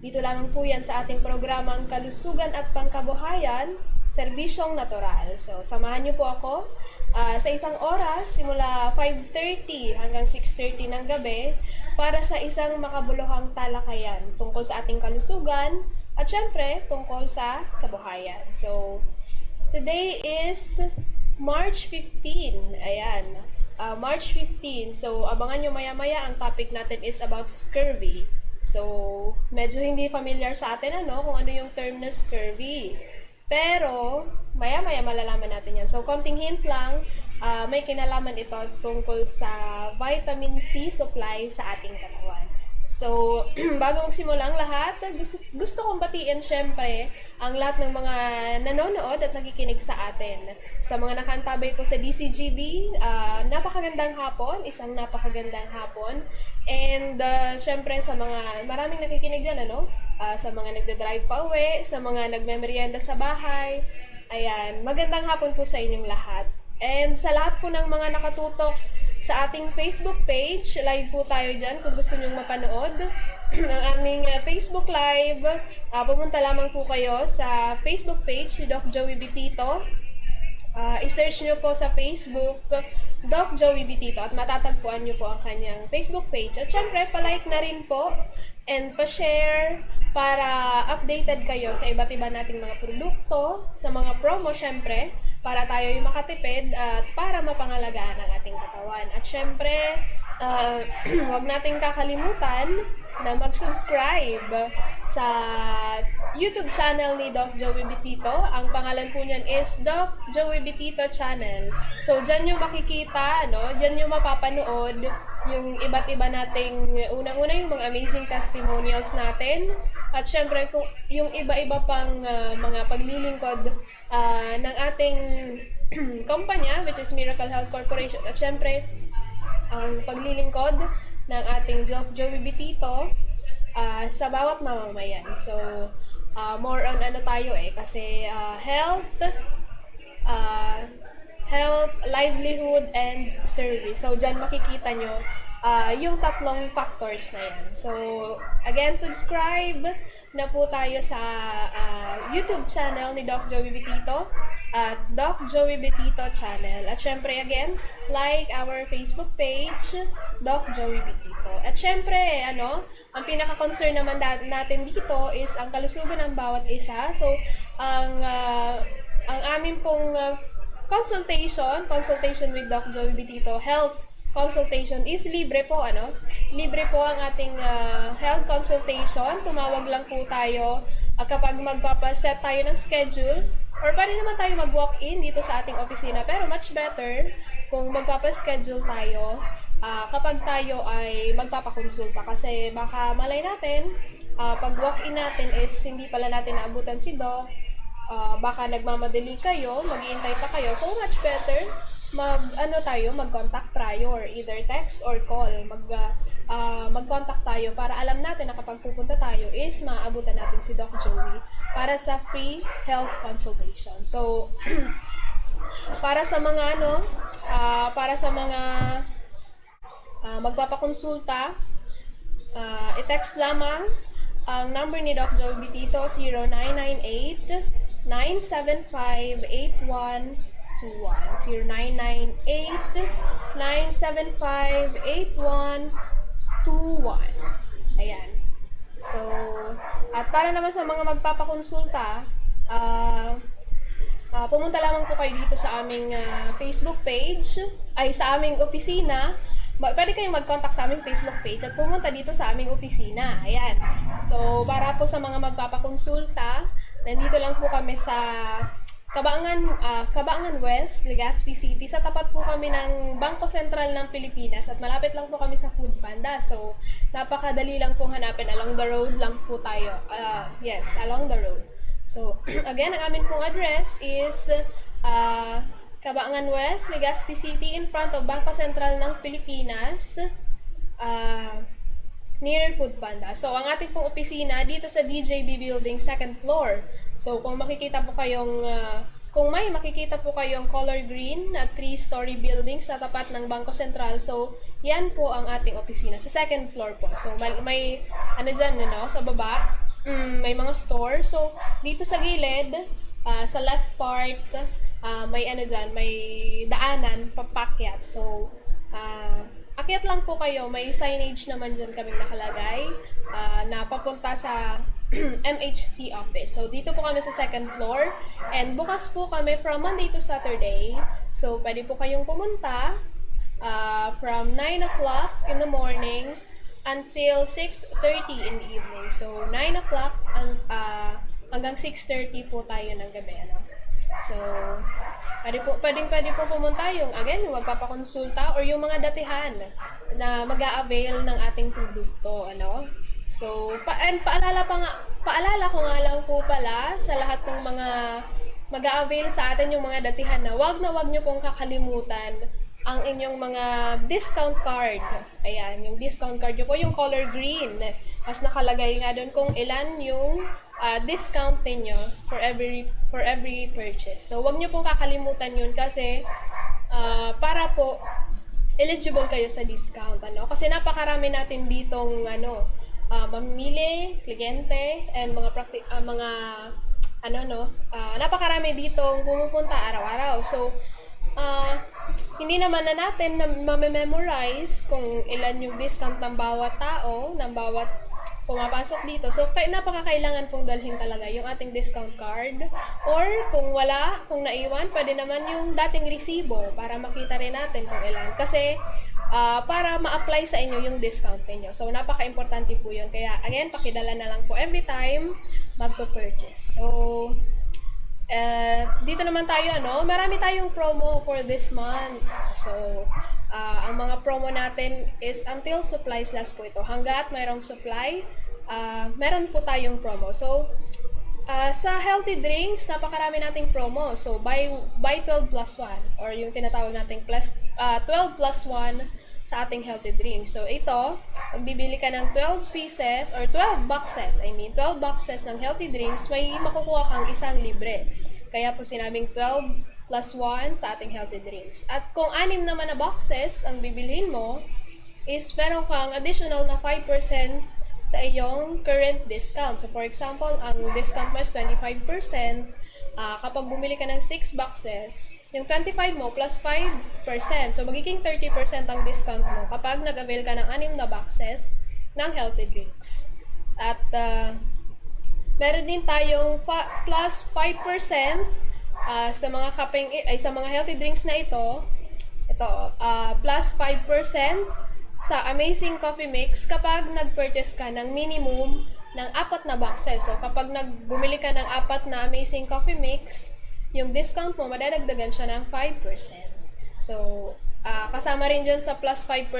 Dito lamang po yan sa ating programang Kalusugan at Pangkabuhayan, Serbisyong Natural. So, samahan niyo po ako sa isang oras, simula 5:30 hanggang 6:30 ng gabi, para sa isang makabuluhang talakayan tungkol sa ating kalusugan at syempre tungkol sa kabuhayan. So, today is March 15. Ayan. March 15. So, abangan nyo maya-maya. Ang topic natin is about scurvy. So, medyo hindi familiar sa atin kung ano yung term na scurvy. Pero, maya-maya malalaman natin yan. So, konting hint lang, may kinalaman ito tungkol sa vitamin C supply sa ating katawan. So, bago magsimula ang lahat, gusto kong batiin syempre ang lahat ng mga nanonood at nakikinig sa atin. Sa mga nakantabay po sa DCGB, napakagandang hapon, isang napakagandang hapon. And syempre sa mga maraming nakikinig dyan, sa mga nagdadrive pa uwi, sa mga nagmemeryenda sa bahay. Ayan, magandang hapon po sa inyong lahat. And sa lahat po ng mga nakatutok sa ating Facebook page, live po tayo dyan kung gusto nyong mapanood ng aming Facebook Live. Pumunta lamang po kayo sa Facebook page ni Doc Joey Bitito. I-search nyo po sa Facebook Doc Joey Bitito at matatagpuan nyo po ang kanyang Facebook page. At syempre, palike na rin po and pa-share para updated kayo sa iba't iba nating mga produkto, sa mga promo syempre, para tayo yung makatipid at para mapangalagaan ang ating katawan. At syempre, huwag nating kakalimutan na mag-subscribe sa YouTube channel ni Doc Joey Bitito. Ang pangalan po niyan is Doc Joey Bitito Channel. So, dyan yung makikita, dyan yung mapapanood yung iba't iba nating, unang-una yung mga amazing testimonials natin. At syempre, kung yung iba-iba pang mga paglilingkod ng ating kumpanya, which is Miracle Health Corporation. At syempre, ang paglilingkod ng ating Doc Joey Bitito sa bawat mamamayan. So, more on tayo kasi health, livelihood, and service. So, dyan makikita nyo yung tatlong factors na yan. So, again, subscribe na po tayo sa YouTube channel ni Doc Joey Bitito at Doc Joey Bitito Channel. At syempre, again, like our Facebook page, Doc Joey Bitito. At syempre, ang pinaka-concern naman natin dito is ang kalusugan ng bawat isa. So, ang amin pong consultation with Doc Joey Bitito, health consultation is libre po, Libre po ang ating health consultation. Tumawag lang po tayo kapag magpapaset tayo ng schedule, or pwede naman tayo mag-walk-in dito sa ating opisina. Pero much better kung magpapaschedule tayo kapag tayo ay magpapakonsulta. Kasi baka malay natin, pag walk-in natin is hindi pala natin naabutan si Doc. Baka nagmamadali kayo, mag-iintay pa kayo. So much better mag-contact prior, either text or call. Mag-contact tayo para alam natin na kapag pupunta tayo is maaabutan natin si Doc Joey para sa free health consultation. So, para sa mga magpapakonsulta, i-text lamang ang number ni Doc Joey Bitito, 0998-975-8121. 0998-975-8121. Ayan. So, at para naman sa mga magpapakonsulta, pumunta lamang po kayo dito sa aming Facebook page, sa aming opisina. Pwede kayong mag-contact sa aming Facebook page at pumunta dito sa aming opisina. Ayan. So, para po sa mga magpapakonsulta, nandito lang po kami sa Cabangan West, Legazpi City. Sa tapat po kami ng Bangko Sentral ng Pilipinas at malapit lang po kami sa Food Panda. So, napakadali lang pong hanapin. Along the road lang po tayo. Yes, along the road. So, again, ang amin pong address is Cabangan West, Legazpi City, in front of Bangko Sentral ng Pilipinas. Near Food Panda. So, ang ating pong opisina dito sa DJB Building, second floor. So, kung makikita po kayong color green na 3-story building sa tapat ng Bangko Sentral, so, yan po ang ating opisina. Sa second floor po. So, may dyan, sa baba, may mga store. So, dito sa gilid, sa left part, may ano dyan, may daanan, papakyat. So, akyat lang po kayo. May signage naman dyan kaming nakalagay na papunta sa MHC office. So, dito po kami sa second floor. And bukas po kami from Monday to Saturday. So, pwede po kayong pumunta from 9 o'clock in the morning until 6:30 in the evening. So, 9 o'clock hanggang 6:30 po tayo ng gabi. Ano? So, pwede po pumunta yung magpapakonsulta or yung mga datihan na mag-a-avail ng ating produkto. Ano? So, paalala ko nga lang po pala sa lahat ng mga mag-a-avail sa atin yung mga datihan na wag nyo pong kakalimutan ang inyong mga discount card. Ayan, yung discount card nyo po, yung color green. Tapos nakalagay nga doon kung ilan yung discount ninyo for every purchase. So, wag nyo pong kakalimutan yun kasi para po eligible kayo sa discount. Ano? Kasi napakarami natin ditong mamimili, kliyente, and napakarami ditong pumupunta araw-araw. So, hindi naman na natin na mamememorize kung ilan yung discount ng bawat tao, ng bawat pumapasok dito. So, napakakailangan pong dalhin talaga yung ating discount card. Or, kung wala, kung naiwan, pwede naman yung dating resibo para makita rin natin kung ilan. Kasi, para ma-apply sa inyo yung discount ninyo. So, napaka-importante po yun. Kaya, again, pakidala na lang po every time magpo-purchase. So, dito naman tayo, marami tayong promo for this month. So, ang mga promo natin is until supplies last po ito. Hanggat mayroong supply, meron po tayong promo. So, sa healthy drinks, napakarami nating promo. So, buy 12 plus 1 or yung tinatawag nating 12 plus 1 sa ating healthy drinks. So, ito, pag bibili ka ng 12 pieces or 12 boxes ng healthy drinks, may makukuha kang isang libre. Kaya po sinabing 12 plus 1 sa ating healthy drinks. At kung 6 naman na boxes ang bibilhin mo, is meron kang additional na 5% sa iyong current discount. So, for example, ang discount mo is 25%. Kapag bumili ka ng 6 boxes, yung 25 mo plus 5%. So, magiging 30% ang discount mo kapag nag-avail ka ng 6 na boxes ng healthy drinks. At meron din tayong plus 5% sa mga sa mga healthy drinks na ito, plus 5% sa Amazing Coffee Mix kapag nag-purchase ka ng minimum ng 4 na boxes. So, kapag bumili ka ng 4 na Amazing Coffee Mix, yung discount mo, madadagdagan siya ng 5%. So, kasama rin dyan sa plus 5%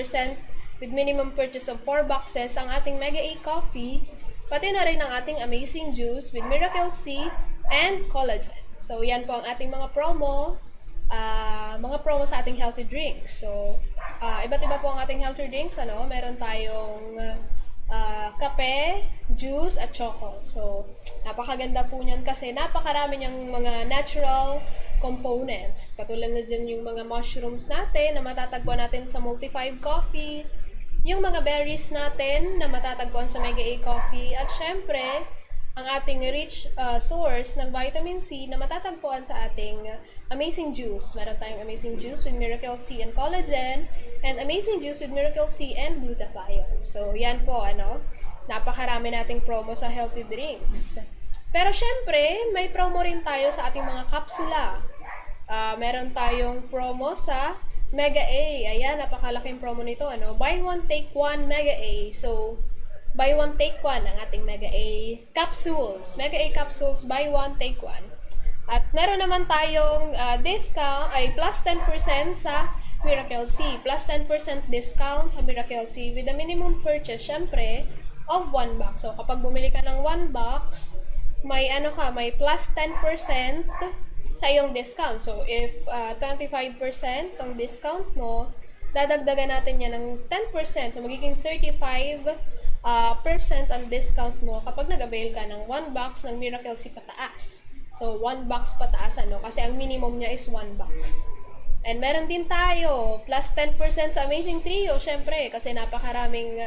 with minimum purchase of 4 boxes ang ating Mega A Coffee, pati na rin ang ating Amazing Juice with Miracle C and Collagen. So, yan po ang ating mga promo sa ating healthy drinks. So, iba't iba po ang ating healthy drinks. Meron tayong kape, juice, at choco. So, napakaganda po niyan kasi napakarami niyang mga natural components. Katulad na dyan yung mga mushrooms natin na matatagpuan natin sa Multi5 Coffee, yung mga berries natin na matatagpuan sa Mega A Coffee, at syempre, ang ating rich source ng vitamin C na matatagpuan sa ating Amazing Juice. Meron tayong Amazing Juice with Miracle C and Collagen, and Amazing Juice with Miracle C and Glutathione. So, yan po, napakarami nating promo sa healthy drinks. Pero syempre, may promo rin tayo sa ating mga kapsula. Meron tayong promo sa Mega A. Ayan, napakalaking promo nito. Buy one, take one, Mega A. So, buy one, take one ang ating Mega A capsules. Mega A capsules, buy one, take one. At meron naman tayong discount, plus 10% sa Miracle C. Plus 10% discount sa Miracle C with a minimum purchase, syempre, of 1 box. So, kapag bumili ka ng 1 box, may plus 10% sa iyong discount. So, if 25% ang discount mo, dadagdagan natin yan ng 10%. So, magiging 35% ang discount mo kapag nag-avail ka ng 1 box ng Miracle C pataas. So, 1 box pataas, kasi ang minimum niya is 1 box. And meron din tayo, plus 10% sa Amazing Trio, syempre, kasi napakaraming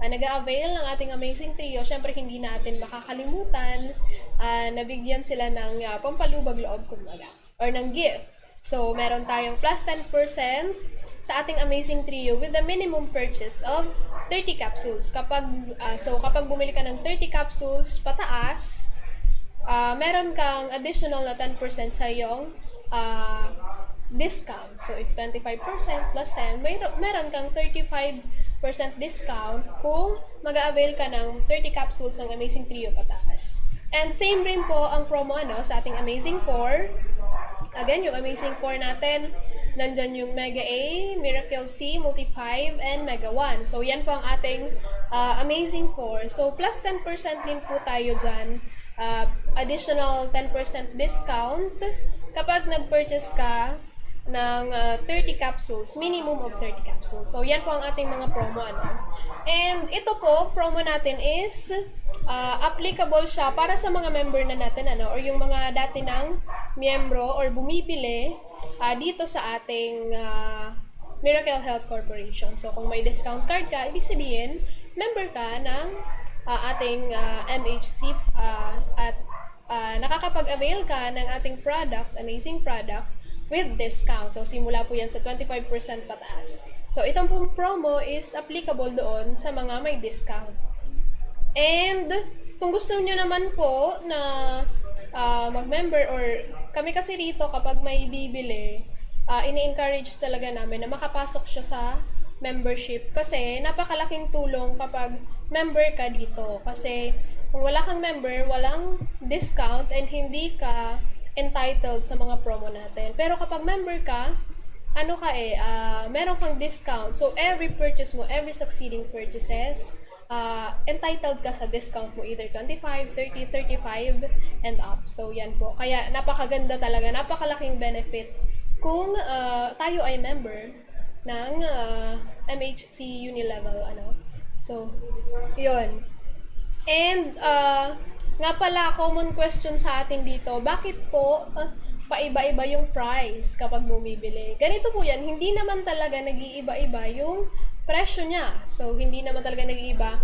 nag-a-avail ng ating Amazing Trio, syempre hindi natin makakalimutan, nabigyan sila ng pampalubag loob, kumbaga, or ng gift. So, meron tayong plus 10% sa ating Amazing Trio with a minimum purchase of 30 capsules. Kapag bumili ka ng 30 capsules pataas, meron kang additional na 10% sa iyong discount. So, if 25% plus 10, meron kang 35% discount kung mag-a-avail ka ng 30 capsules ng Amazing Trio pataas. And same rin po ang promo sa ating Amazing 4. Again, yung Amazing 4 natin, nandyan yung Mega A, Miracle C, Multi 5, and Mega 1. So, yan po ang ating Amazing 4. So, plus 10% din po tayo dyan. Additional 10% discount kapag nag-purchase ka ng 30 capsules, minimum of 30 capsules. So, yan po ang ating mga promo. And ito po, promo natin is applicable siya para sa mga member na natin, or yung mga dati ng miyembro or bumibili dito sa ating Miracle Health Corporation. So, kung may discount card ka, ibig sabihin, member ka ng ating MHC at nakakapag-avail ka ng ating products, amazing products, with discount. So, simula po yan sa 25% pataas. So, itong promo is applicable doon sa mga may discount. And, kung gusto nyo naman po na mag-member or kami kasi rito kapag may bibili, ini-encourage talaga namin na makapasok siya sa membership kasi napakalaking tulong kapag member ka dito. Kasi kung wala kang member, walang discount and hindi ka entitled sa mga promo natin. Pero kapag member ka, meron kang discount. So, every purchase mo, every succeeding purchases, entitled ka sa discount mo, either 25, 30, 35, and up. So, yan po. Kaya, napakaganda talaga, napakalaking benefit kung tayo ay member ng MHC Unilevel, So, yun. And, nga pala, common question sa atin dito, bakit po paiba-iba yung price kapag bumibili? Ganito po yan, hindi naman talaga nag-iiba-iba yung presyo niya. So, hindi naman talaga nag-iiba.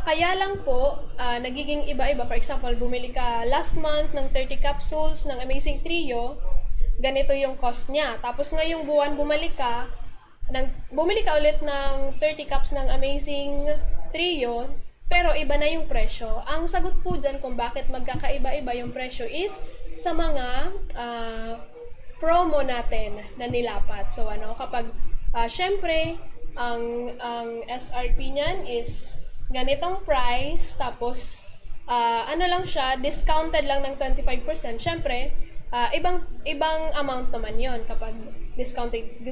Kaya lang po, nagiging iba-iba. For example, bumili ka last month ng 30 capsules ng Amazing Trio, ganito yung cost niya. Tapos ngayong buwan, bumili ka ulit ng 30 cups ng Amazing Trio, pero iba na yung presyo. Ang sagot po dyan kung bakit magkakaiba-iba yung presyo is sa mga promo natin na nilapat. So, kapag, syempre, ang SRP niyan is ganitong price, tapos, lang siya, discounted lang ng 25%. Syempre, ibang amount naman yon kapag discounted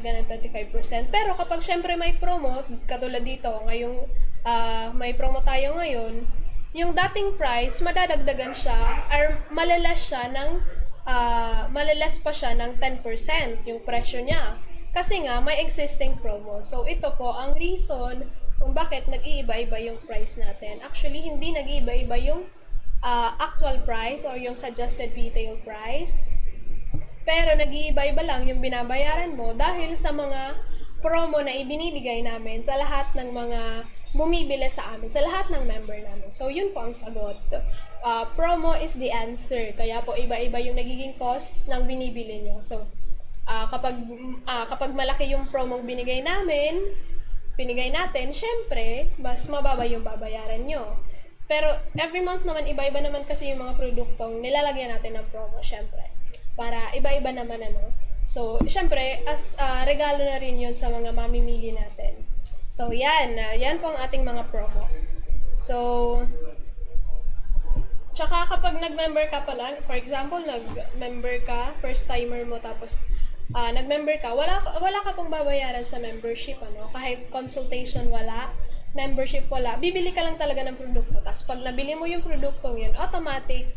ka ng 25%. Pero kapag syempre may promo, katulad dito, may promo tayo ngayon, yung dating price, madadagdagan siya, or malalas pa siya ng 10% yung presyo niya. Kasi nga, may existing promo. So, ito po ang reason kung bakit nag-iiba-iba yung price natin. Actually, hindi nag-iiba-iba yung actual price or yung suggested retail price. Pero nag-iiba-iba lang yung binabayaran mo dahil sa mga promo na ibinibigay namin sa lahat ng mga bumibili sa amin, sa lahat ng member namin. So, yun po ang sagot. Promo is the answer. Kaya po, iba-iba yung nagiging cost ng binibili nyo. So, kapag malaki yung promo binigay natin, syempre, mas mababa yung babayaran nyo. Pero, every month naman, iba-iba naman kasi yung mga produktong nilalagyan natin ng promo, syempre. Para iba-iba naman, So, syempre, as regalo na rin yun sa mga mamimili natin. So, yan po ang ating mga promo. So, tsaka kapag nag-member ka pala, for example, nag-member ka, first timer mo, tapos nag-member ka, wala ka pong babayaran sa membership, kahit consultation wala, membership wala, bibili ka lang talaga ng produkto. Tapos pag nabili mo yung produktong yun, automatic,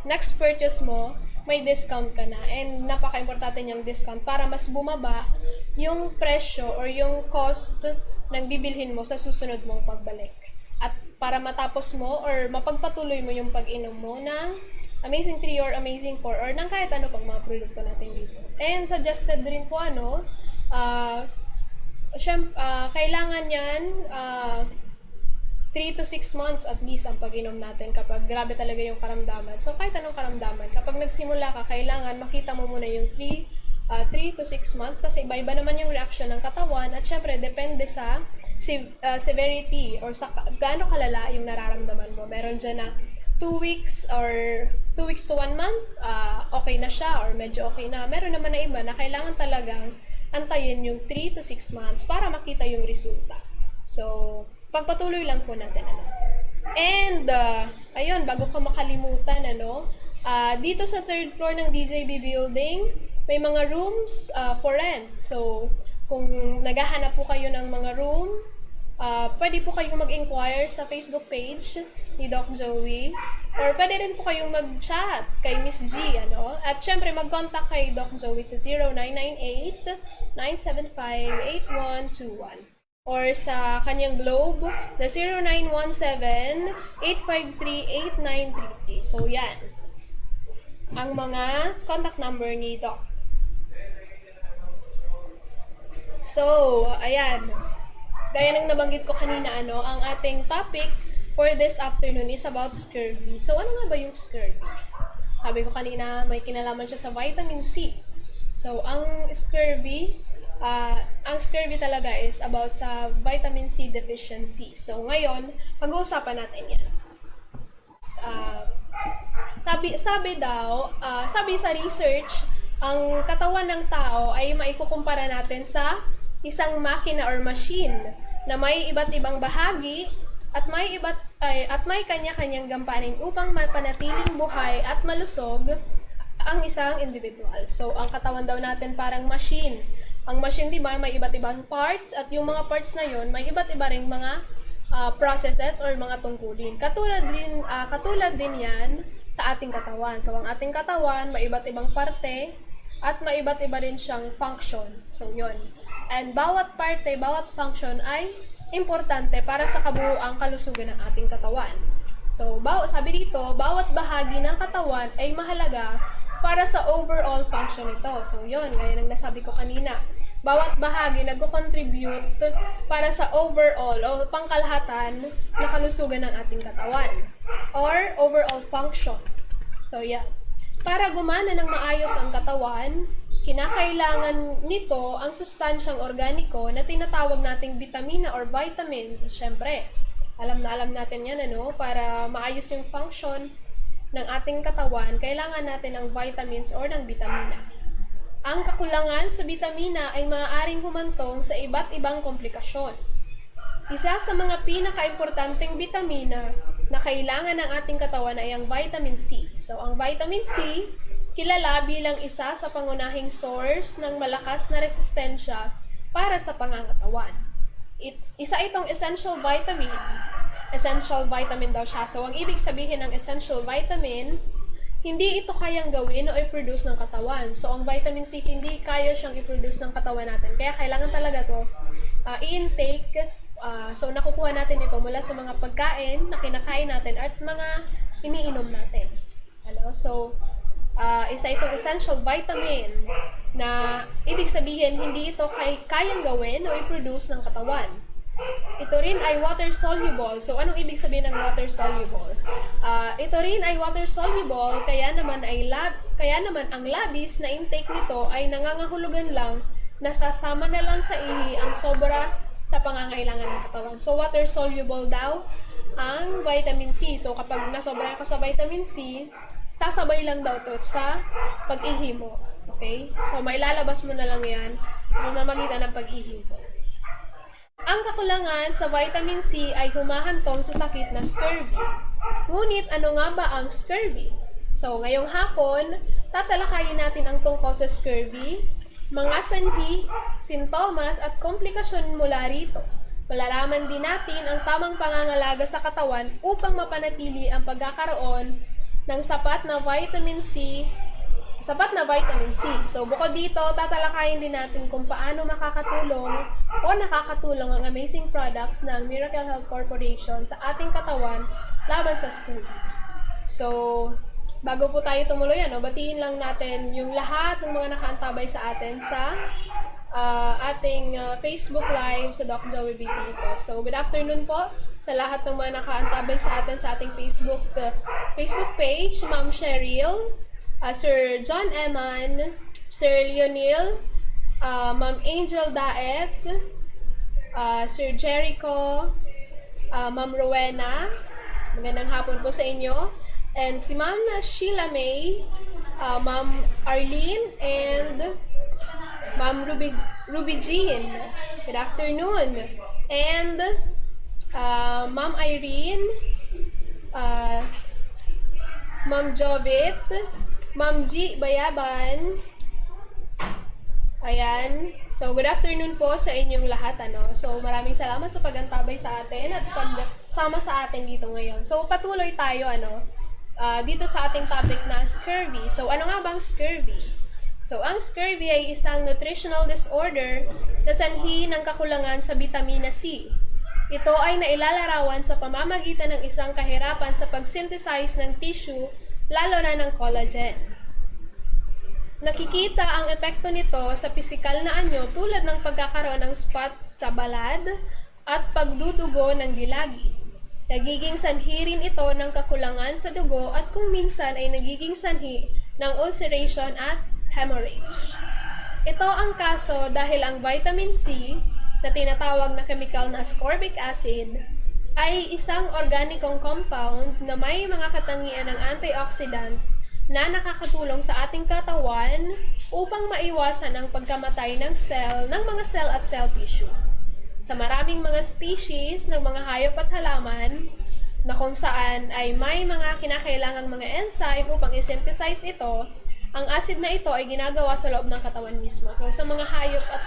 next purchase mo, may discount ka na. And napaka-importante niyang discount para mas bumaba yung presyo or yung cost ng bibilhin mo sa susunod mong pagbalik. At para matapos mo or mapagpatuloy mo yung pag-inom mo ng Amazing 3 or Amazing 4 or ng kahit ano pang mga produkto natin dito. And suggested rin po kailangan yan 3 to 6 months at least ang pag-inom natin kapag grabe talaga yung karamdaman. So, kahit anong karamdaman, kapag nagsimula ka, kailangan makita mo muna yung 3 to 6 months kasi iba-iba naman yung reaction ng katawan at syempre, depende sa severity or sa gaano kalala yung nararamdaman mo. Meron dyan na 2 weeks or 2 weeks to 1 month, okay na siya or medyo okay na. Meron naman na iba na kailangan talagang antayin yung 3 to 6 months para makita yung resulta. So, pagpatuloy lang po natin, And, ayun, bago ka makalimutan, dito sa 3rd floor ng DJB building, may mga rooms for rent. So, kung naghahanap po kayo ng mga room, pwede po kayong mag-inquire sa Facebook page ni Doc Joey. Or pwede rin po kayong mag-chat kay Miss G, At syempre, mag-contact kay Doc Joey sa 0998-975-8121. Or sa kanyang Globe na 0917-853-8933. So, yan. Ang mga contact number ni Doc. So, ayan. Gaya ng nabanggit ko kanina, ang ating topic for this afternoon is about scurvy. So, ano nga ba yung scurvy? Sabi ko kanina, may kinalaman siya sa vitamin C. So, ang scurvy talaga is about sa vitamin C deficiency. So, ngayon, pag-uusapan natin yan. Sabi sa research, ang katawan ng tao ay maikukumpara natin sa isang makina or machine na may iba't ibang bahagi at may kanya-kanyang gampanin upang mapanatiling buhay at malusog ang isang individual. So, ang katawan daw natin parang machine. Ang machine, di ba, may iba't ibang parts at yung mga parts na yon may iba't iba ring mga processes or mga tungkulin. Katulad din yan sa ating katawan. So, ang ating katawan, may iba't ibang parte at may iba't iba rin siyang function. So, yon. And bawat parte, bawat function ay importante para sa kabuuang kalusugan ng ating katawan. So, sabi dito, bawat bahagi ng katawan ay mahalaga para sa overall function nito. So, yun, gaya ng nasabi ko kanina. Bawat bahagi nagko-contribute para sa overall o pangkalahatan na kalusugan ng ating katawan. Or overall function. So, yeah. Para gumana ng maayos ang katawan, kinakailangan nito ang sustansyang organiko na tinatawag nating vitamina or vitamin. Siyempre, alam natin yan, para maayos yung function ng ating katawan, kailangan natin ng vitamins or ng vitamina. Ang kakulangan sa vitamina ay maaaring humantong sa iba't ibang komplikasyon. Isa sa mga pinaka-importanteng vitamina na kailangan ng ating katawan ay ang vitamin C. So, ang vitamin C, kilala bilang isa sa pangunahing source ng malakas na resistensya para sa pangangatawan. Isa itong essential vitamin. Essential vitamin daw siya. So, ang ibig sabihin ng essential vitamin, hindi ito kayang gawin o i-produce ng katawan. So, ang vitamin C, hindi kaya siyang i-produce ng katawan natin. Kaya, kailangan talaga to i-intake. So, nakukuha natin ito mula sa mga pagkain na kinakain natin at mga iniinom natin. So, isa itong essential vitamin na ibig sabihin, hindi ito kayang gawin o i-produce ng katawan. Ito rin ay water-soluble. So, anong ibig sabihin ng water-soluble? Ito rin ay water-soluble, kaya naman ang labis na intake nito ay nangangahulugan lang na sasama na lang sa ihi ang sobra sa pangangailangan ng katawan. So, water-soluble daw ang vitamin C. So, kapag nasobra ka sa vitamin C, sasabay lang daw to sa pag-ihi mo. Okay? So, mailalabas mo na lang yan mamamagitan ng pag-ihi mo. Ang kakulangan sa vitamin C ay humahantong sa sakit na scurvy. Ngunit ano nga ba ang scurvy? So, ngayong hapon, tatalakayin natin ang tungkol sa scurvy, mga sanhi, sintomas at komplikasyon mula rito. Malalaman din natin ang tamang pangangalaga sa katawan upang mapanatili ang pagkakaroon ng sapat na vitamin C. So, bukod dito, tatalakayin din natin kung paano nakakatulong ang amazing products ng Miracle Health Corporation sa ating katawan laban sa scurvy. So, bago po tayo tumuloy, batiin lang natin yung lahat ng mga nakaantabay sa atin sa ating Facebook Live sa Doc Joey B dito. So, good afternoon po sa lahat ng mga nakaantabay sa atin sa ating Facebook page, Ma'am Cheryl, Sir John Eman, Sir Leonil, Ma'am Angel Daet, Sir Jericho, Ma'am Rowena, magandang hapon po sa inyo, and si Ma'am Sheila May, Ma'am Arlene, and Ma'am Ruby Jean, good afternoon, and Ma'am Irene, Ma'am Jovit, Ma'am G. Bayaban, ayan. So, good afternoon po sa inyong lahat, ano. So, maraming salamat sa pagantabay sa atin at pagsama sa atin dito ngayon. So, patuloy tayo, ano, dito sa ating topic na scurvy. So, ano nga bang scurvy? So, ang scurvy ay isang nutritional disorder na sanhi ng kakulangan sa vitamina C. Ito ay nailalarawan sa pamamagitan ng isang kahirapan sa pag-synthesize ng tissue, lalo na ng collagen. Nakikita ang epekto nito sa pisikal na anyo tulad ng pagkakaroon ng spots sa balad at pagdudugo ng gilagi. Nagiging sanhi rin ito ng kakulangan sa dugo at kung minsan ay nagiging sanhi ng ulceration at hemorrhage. Ito ang kaso dahil ang vitamin C, na tinatawag na chemical na ascorbic acid, ay isang organikong compound na may mga katangian ng antioxidants na nakakatulong sa ating katawan upang maiwasan ang pagkamatay ng mga cell at cell tissue. Sa maraming mga species ng mga hayop at halaman na kung saan ay may mga kinakailangang mga enzyme upang i-synthesize ito, ang acid na ito ay ginagawa sa loob ng katawan mismo. So sa mga hayop at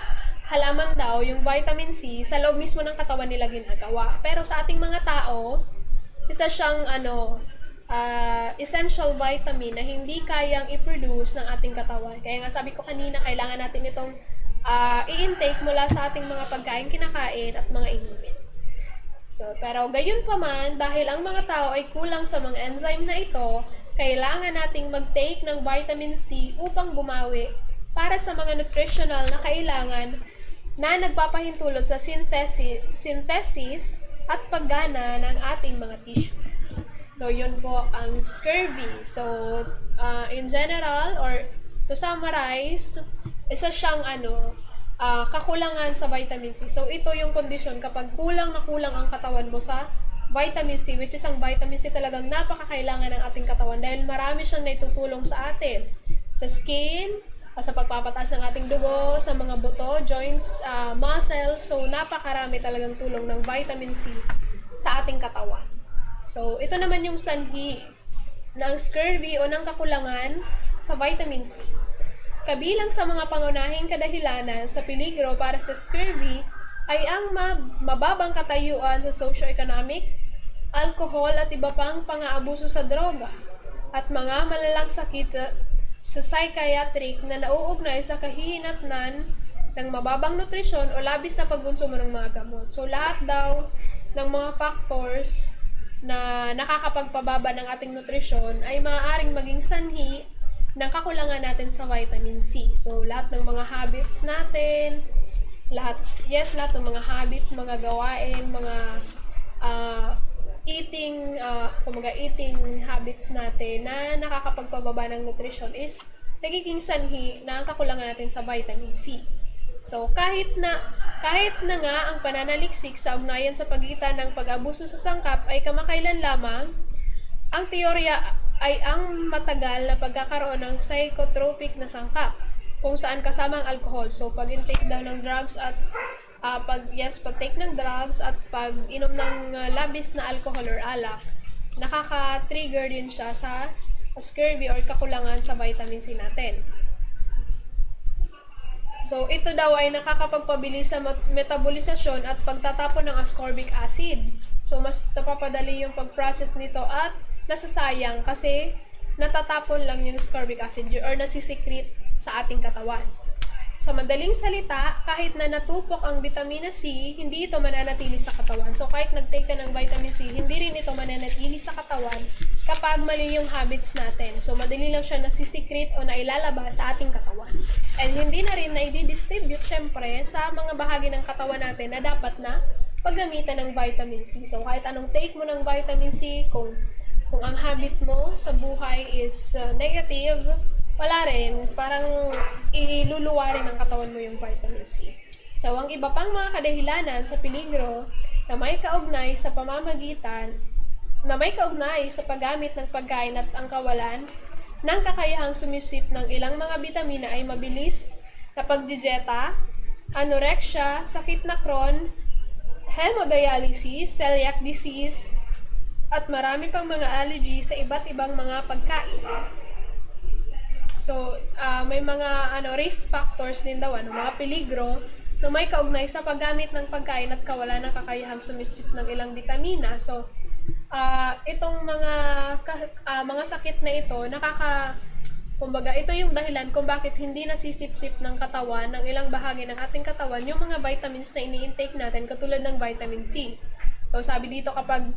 halaman daw, yung vitamin C, sa loob mismo ng katawan nila ginagawa. Pero sa ating mga tao, isa siyang essential vitamin na hindi kayang i-produce ng ating katawan. Kaya nga sabi ko kanina, kailangan natin itong i-intake mula sa ating mga pagkain, kinakain at mga inumin. So, pero gayon pa man, dahil ang mga tao ay kulang sa mga enzyme na ito, kailangan nating mag-take ng vitamin C upang bumawi para sa mga nutritional na kailangan na nagpapahintulot sa synthesis at paggana ng ating mga tissue. So, yun po ang scurvy. So, in general, or to summarize, isa siyang kakulangan sa vitamin C. So, ito yung kondisyon kapag kulang na kulang ang katawan mo sa vitamin C, which is ang vitamin C talagang napakakailangan ng ating katawan dahil marami siyang naitutulong sa atin. Sa skin, sa pagpapataas ng ating dugo, sa mga buto, joints, muscles. So, napakarami talagang tulong ng vitamin C sa ating katawan. So, ito naman yung sanhi ng scurvy o ng kakulangan sa vitamin C. Kabilang sa mga pangunahing kadahilanan sa peligro para sa scurvy ay ang mababang katayuan sa socio-economic, alcohol at iba pang pang-aabuso sa droga, at mga malalang sakit sa psychiatric na nauugnay sa kahihinatnan ng mababang nutrisyon o labis na pagkonsumo ng mga gamot. So, lahat daw ng mga factors na nakakapagpababa ng ating nutrisyon ay maaaring maging sanhi ng kakulangan natin sa vitamin C. So, lahat ng mga habits natin, lahat ng mga habits, mga gawain, mga eating habits natin na nakakapagpababa ng nutrisyon is nagiging sanhi ng kakulangan natin sa vitamin C. So, kahit na nga ang pananaliksik sa ugnayan sa pagitan ng pag-abuso sa sangkap ay kamakailan lamang, ang teorya ay ang matagal na pagkakaroon ng psychotropic na sangkap, kung saan kasama ang alcohol. So, pag-intake daw ng drugs at pag-take ng drugs at pag-inom ng labis na alcohol or alak, nakaka-trigger din siya sa scurvy or kakulangan sa vitamin C natin. So, ito daw ay nakakapagpabilis sa metabolisasyon at pagtatapon ng ascorbic acid. So, mas napapadali yung pag-process nito at nasasayang kasi natatapon lang yung ascorbic acid or nasisikrit sa ating katawan. Sa madaling salita, kahit na natupok ang vitamina C, hindi ito mananatili sa katawan. So, kahit nag-take ka ng vitamin C, hindi rin ito mananatili sa katawan kapag kapag mali yung habits natin. So, madali lang siya nasisikret o nailalabas sa ating katawan. And hindi na rin na i-distribute, syempre, sa mga bahagi ng katawan natin na dapat na paggamitan ng vitamin C. So, kahit anong take mo ng vitamin C, kung ang habit mo sa buhay is negative, wala rin, parang iluluwa rin ng katawan mo yung vitamin C. So, ang iba pang mga kadahilanan sa peligro na may kaugnay sa paggamit ng pagkain at ang kawalan ng kakayahang sumipsip ng ilang mga bitamina ay mabilis na pagdidieta, anorexia, sakit na Crohn, hemodialysis, celiac disease, at marami pang mga allergy sa iba't ibang mga pagkain. So, may mga risk factors din daw, mga peligro na may kaugnay sa paggamit ng pagkain at kawalan ng kakayahang sumipsip ng ilang bitamina. So, itong mga sakit na ito, kumbaga, ito yung dahilan kung bakit hindi nasisipsip ng katawan, ng ilang bahagi ng ating katawan, yung mga vitamins na ini-intake natin, katulad ng vitamin C. So, sabi dito kapag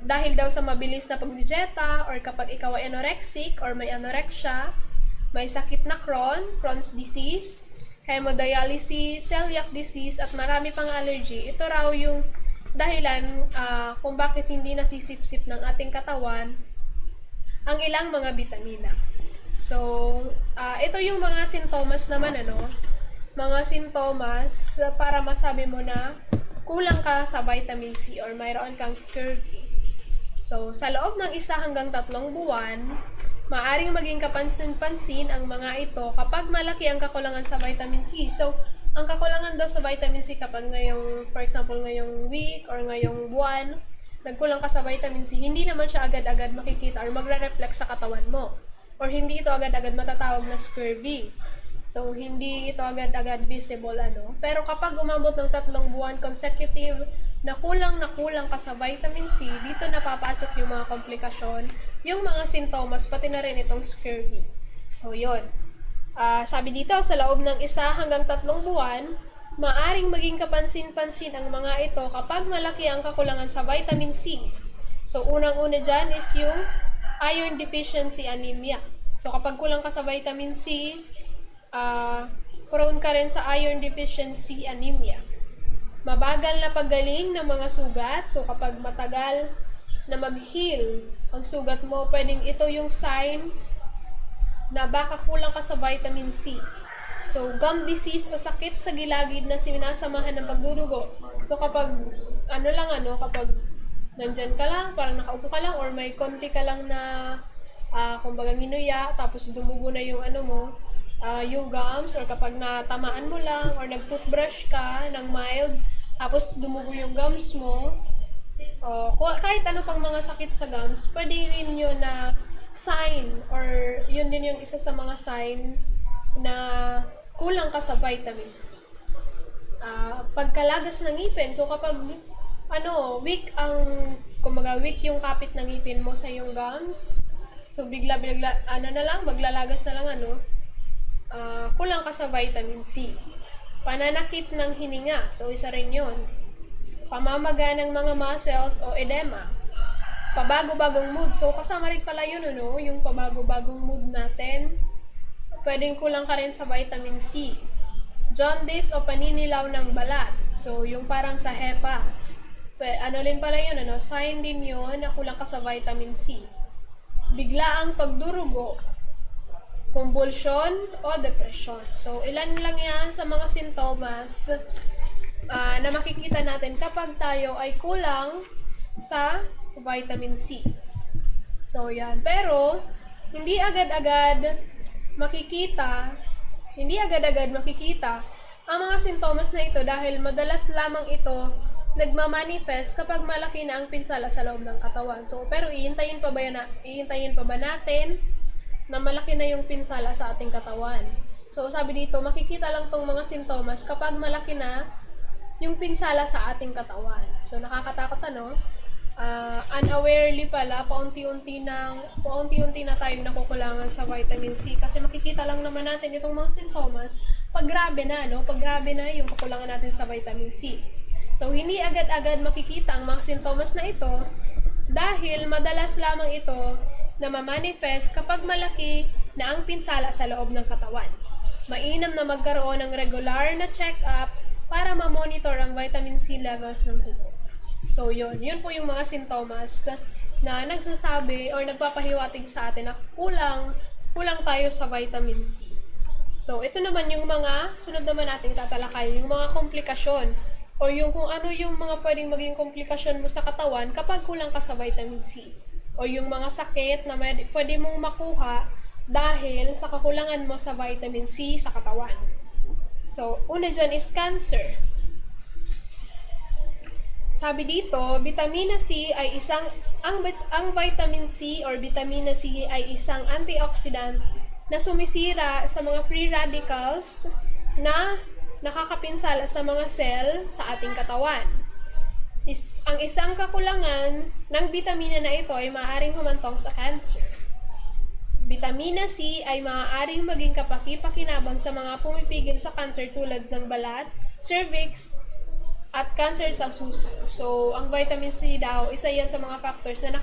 dahil daw sa mabilis na pagdidieta, or kapag ikaw ay anorexic, or may anorexia, may sakit na Crohn's disease, hemodialysis, celiac disease, at marami pang allergy, ito raw yung dahilan kung bakit hindi nasisipsip ng ating katawan ang ilang mga bitamina. So, ito yung mga sintomas naman, mga sintomas para masabi mo na kulang ka sa vitamin C or mayroon kang scurvy. So, sa loob ng 1 hanggang 3 buwan, maaring maging kapansin-pansin ang mga ito kapag malaki ang kakulangan sa vitamin C. So, ang kakulangan daw sa vitamin C kapag for example, ngayong week or ngayong buwan, nagkulang ka sa vitamin C, hindi naman siya agad-agad makikita or magre-reflect sa katawan mo. Or hindi ito agad-agad matatawag na scurvy. So, hindi ito agad-agad visible, Pero kapag umabot ng 3 buwan consecutive na kulang ka sa vitamin C, dito napapasok yung mga komplikasyon, yung mga sintomas, pati na rin itong scurvy. So, yun. Sabi dito, sa loob ng 1 hanggang 3 buwan, maaring maging kapansin-pansin ang mga ito kapag malaki ang kakulangan sa vitamin C. So, unang-una dyan is yung iron deficiency anemia. So, kapag kulang ka sa vitamin C, prone ka rin sa iron deficiency anemia. Mabagal na paggaling ng mga sugat. So, kapag matagal na mag-heal ang sugat mo, pwedeng ito yung sign na baka kulang ka sa vitamin C. So, gum disease o sakit sa gilagid na sinasamahan ng pagdurugo. So, kapag, kapag nandyan ka lang, parang nakaupo ka lang, or may konti ka lang na, kumbaga nginuya, tapos dumugo na yung yung gums, or kapag natamaan mo lang, or nag-toothbrush ka ng mild, tapos dumugo yung gums mo, kahit ano pang mga sakit sa gums, pwede rin yun na sign, or yun din yung isa sa mga sign na kulang ka sa vitamins. Pagkalagas ng ngipin, so kapag weak yung kapit ng ngipin mo sa yung gums, so bigla maglalagas na lang kulang ka sa vitamin C. Pananakip ng hininga, so isa rin yun. Pamamaga ng mga muscles o edema. Pabago-bagong mood, so kasama rin pala yun, yung pabago-bagong mood natin. Pwedeng kulang ka rin sa vitamin C. Jaundice o paninilaw ng balat. So, yung parang sa hepa. Rin pala yun, sign din yun na kulang ka sa vitamin C. Biglaang pagdurugo, convulsion o depression. So, ilan lang yan sa mga sintomas na makikita natin kapag tayo ay kulang sa vitamin C. So, yan. Pero, hindi agad-agad makikita ang mga sintomas na ito dahil madalas lamang ito nagmamanifest kapag malaki na ang pinsala sa loob ng katawan. So, pero iintayin pa ba natin na malaki na yung pinsala sa ating katawan? So, sabi dito, makikita lang tong mga sintomas kapag malaki na yung pinsala sa ating katawan. So, nakakatakot, unawarely pala, paunti-unti na tayong nakukulangan sa vitamin C. Kasi makikita lang naman natin itong mga sintomas pag grabe na, yung kakulangan natin sa vitamin C. So, hindi agad-agad makikita ang mga sintomas na ito dahil madalas lamang ito na mamanifest kapag malaki na ang pinsala sa loob ng katawan. Mainam na magkaroon ng regular na check-up para ma-monitor ang vitamin C levels ng dugo. So yun po yung mga sintomas na nagsasabi or nagpapahiwatig sa atin na kulang tayo sa vitamin C. So ito naman yung mga sunod naman nating tatalakay, yung mga komplikasyon o yung kung ano yung mga pwedeng maging komplikasyon mo sa katawan kapag kulang ka sa vitamin C. O yung mga sakit na pwede mong makuha dahil sa kakulangan mo sa vitamin C sa katawan. So, una dyan is cancer. Sabi dito, vitamina C ay ang vitamin C or vitamina C ay isang antioxidant na sumisira sa mga free radicals na nakakapinsala sa mga cell sa ating katawan. Ang isang kakulangan ng vitamina na ito ay maaaring humantong sa cancer. Vitamina C ay maaaring maging kapaki-pakinabang sa mga pumipigil sa cancer tulad ng balat, cervix, at cancer sa suso. So, ang vitamin C daw, isa yan sa mga factors na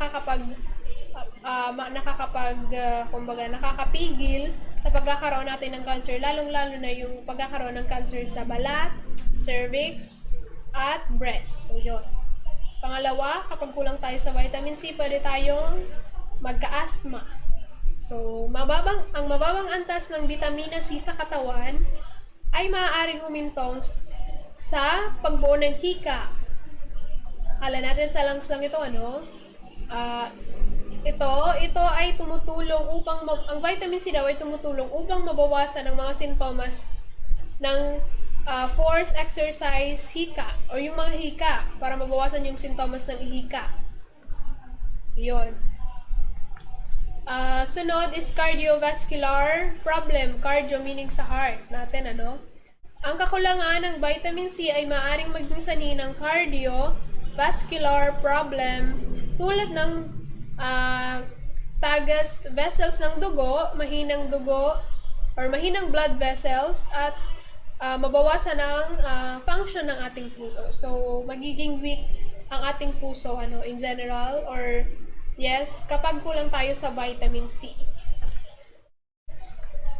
nakakapigil sa pagkakaroon natin ng cancer, lalong-lalo na yung pagkakaroon ng cancer sa balat, cervix, at breast. So, yun. Pangalawa, kapag kulang tayo sa vitamin C, pwede tayong magka-asthma. So, ang mababang antas ng vitamina C sa katawan ay maaaring humintong sa pagbuo ng hika. Akala natin sa lungs lang ito, ano? Ito ay tumutulong ang vitamin C daw ay tumutulong upang mabawasan ang mga sintomas ng force exercise hika o yung mga hika para mabawasan yung sintomas ng hika. Yun. Sunod is cardiovascular problem. Cardio meaning sa heart natin, ano? Ang kakulangan ng vitamin C ay maaaring maging sanhi ng cardiovascular problem tulad ng tagas vessels ng dugo, mahinang dugo, or mahinang blood vessels, at mabawasan ang function ng ating puso. So, magiging weak ang ating puso, in general, or yes, kapag kulang tayo sa vitamin C.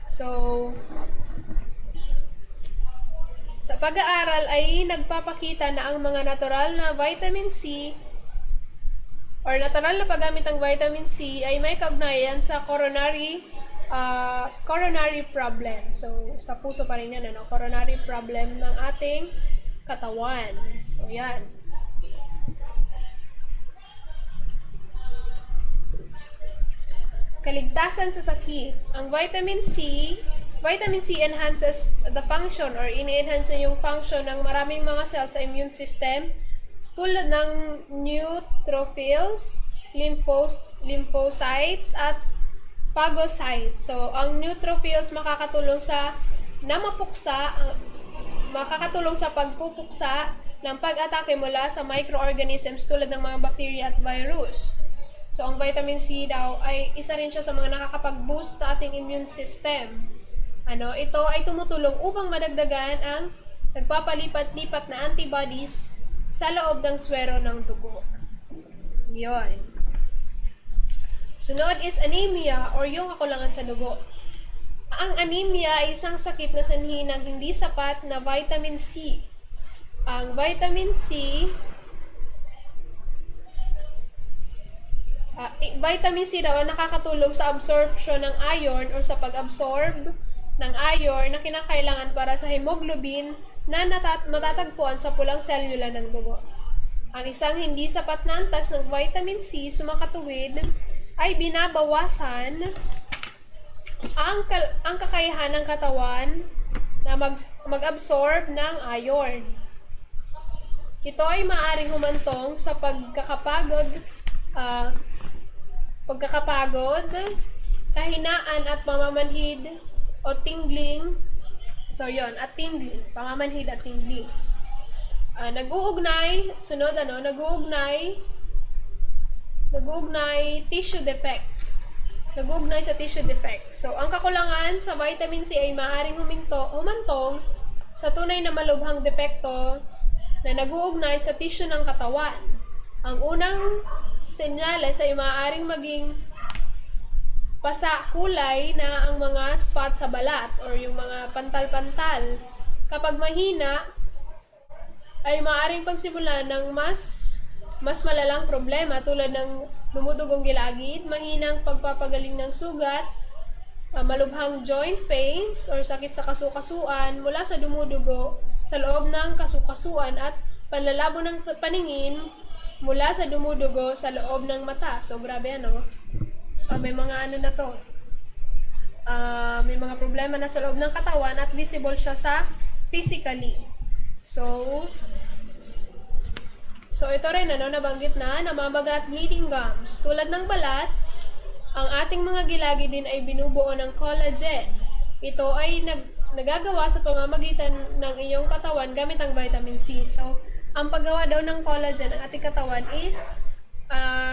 So, sa pag-aaral ay nagpapakita na ang mga natural na vitamin C or natural na paggamit ng vitamin C ay may kaugnayan sa coronary problem. So, sa puso pa rin yan, coronary problem ng ating katawan. So, yan. Kaligtasan sa sakit. Ang vitamin C enhances the function or ini-enhance yung function ng maraming mga cells sa immune system tulad ng neutrophils, lymphocytes, at phagocytes. So, ang neutrophils makakatulong sa pagpupuksa ng pag-atake mula sa microorganisms tulad ng mga bacteria at virus. So, ang vitamin C daw ay isa rin siya sa mga nakakapag-boost sa ating immune system. Ito ay tumutulong upang madagdagan ang nagpapalipat-lipat na antibodies sa loob ng swero ng dugo. Yun. Sunod is anemia or yung kakulangan sa dugo. Ang anemia ay isang sakit na sanhi ng hindi sapat na vitamin C. Ang vitamin C daw ang nakakatulong sa absorption ng iron or sa pag-absorb ng iron na kinakailangan para sa hemoglobin na matatagpuan sa pulang selula ng dugo. Ang isang hindi sapat na antas ng vitamin C sumakatuwid ay binabawasan ang kakayahan ng katawan na mag-absorb ng iron. Ito ay maaaring humantong sa pagkakapagod, kahinaan at pamamanhid o tingling. So, yon, at tingling. Pamamanhid at tingling. Nag-uugnay tissue defect. Nag-uugnay sa tissue defect. So, ang kakulangan sa vitamin C ay maaaring humantong sa tunay na malubhang depekto na nag-uugnay sa tissue ng katawan. Ang unang senyales ay maaaring maging pasa kulay na ang mga spot sa balat or yung mga pantal-pantal. Kapag mahina, ay maaaring pagsimulan ng mas malalang problema tulad ng dumudugong gilagid, mahinang pagpapagaling ng sugat, malubhang joint pains or sakit sa kasukasuan mula sa dumudugo sa loob ng kasukasuan at panlalabo ng paningin mula sa dumudugo sa loob ng mata. So, grabe may mga na to. May mga problema na sa loob ng katawan at visible siya sa physically. So ito rin nabanggit na namabaga at bleeding gums. Tulad ng balat, ang ating mga gilagi din ay binubuo ng collagen. Ito ay nagagawa sa pamamagitan ng iyong katawan gamit ang vitamin C. So, ang paggawa daw ng collagen ng ating katawan is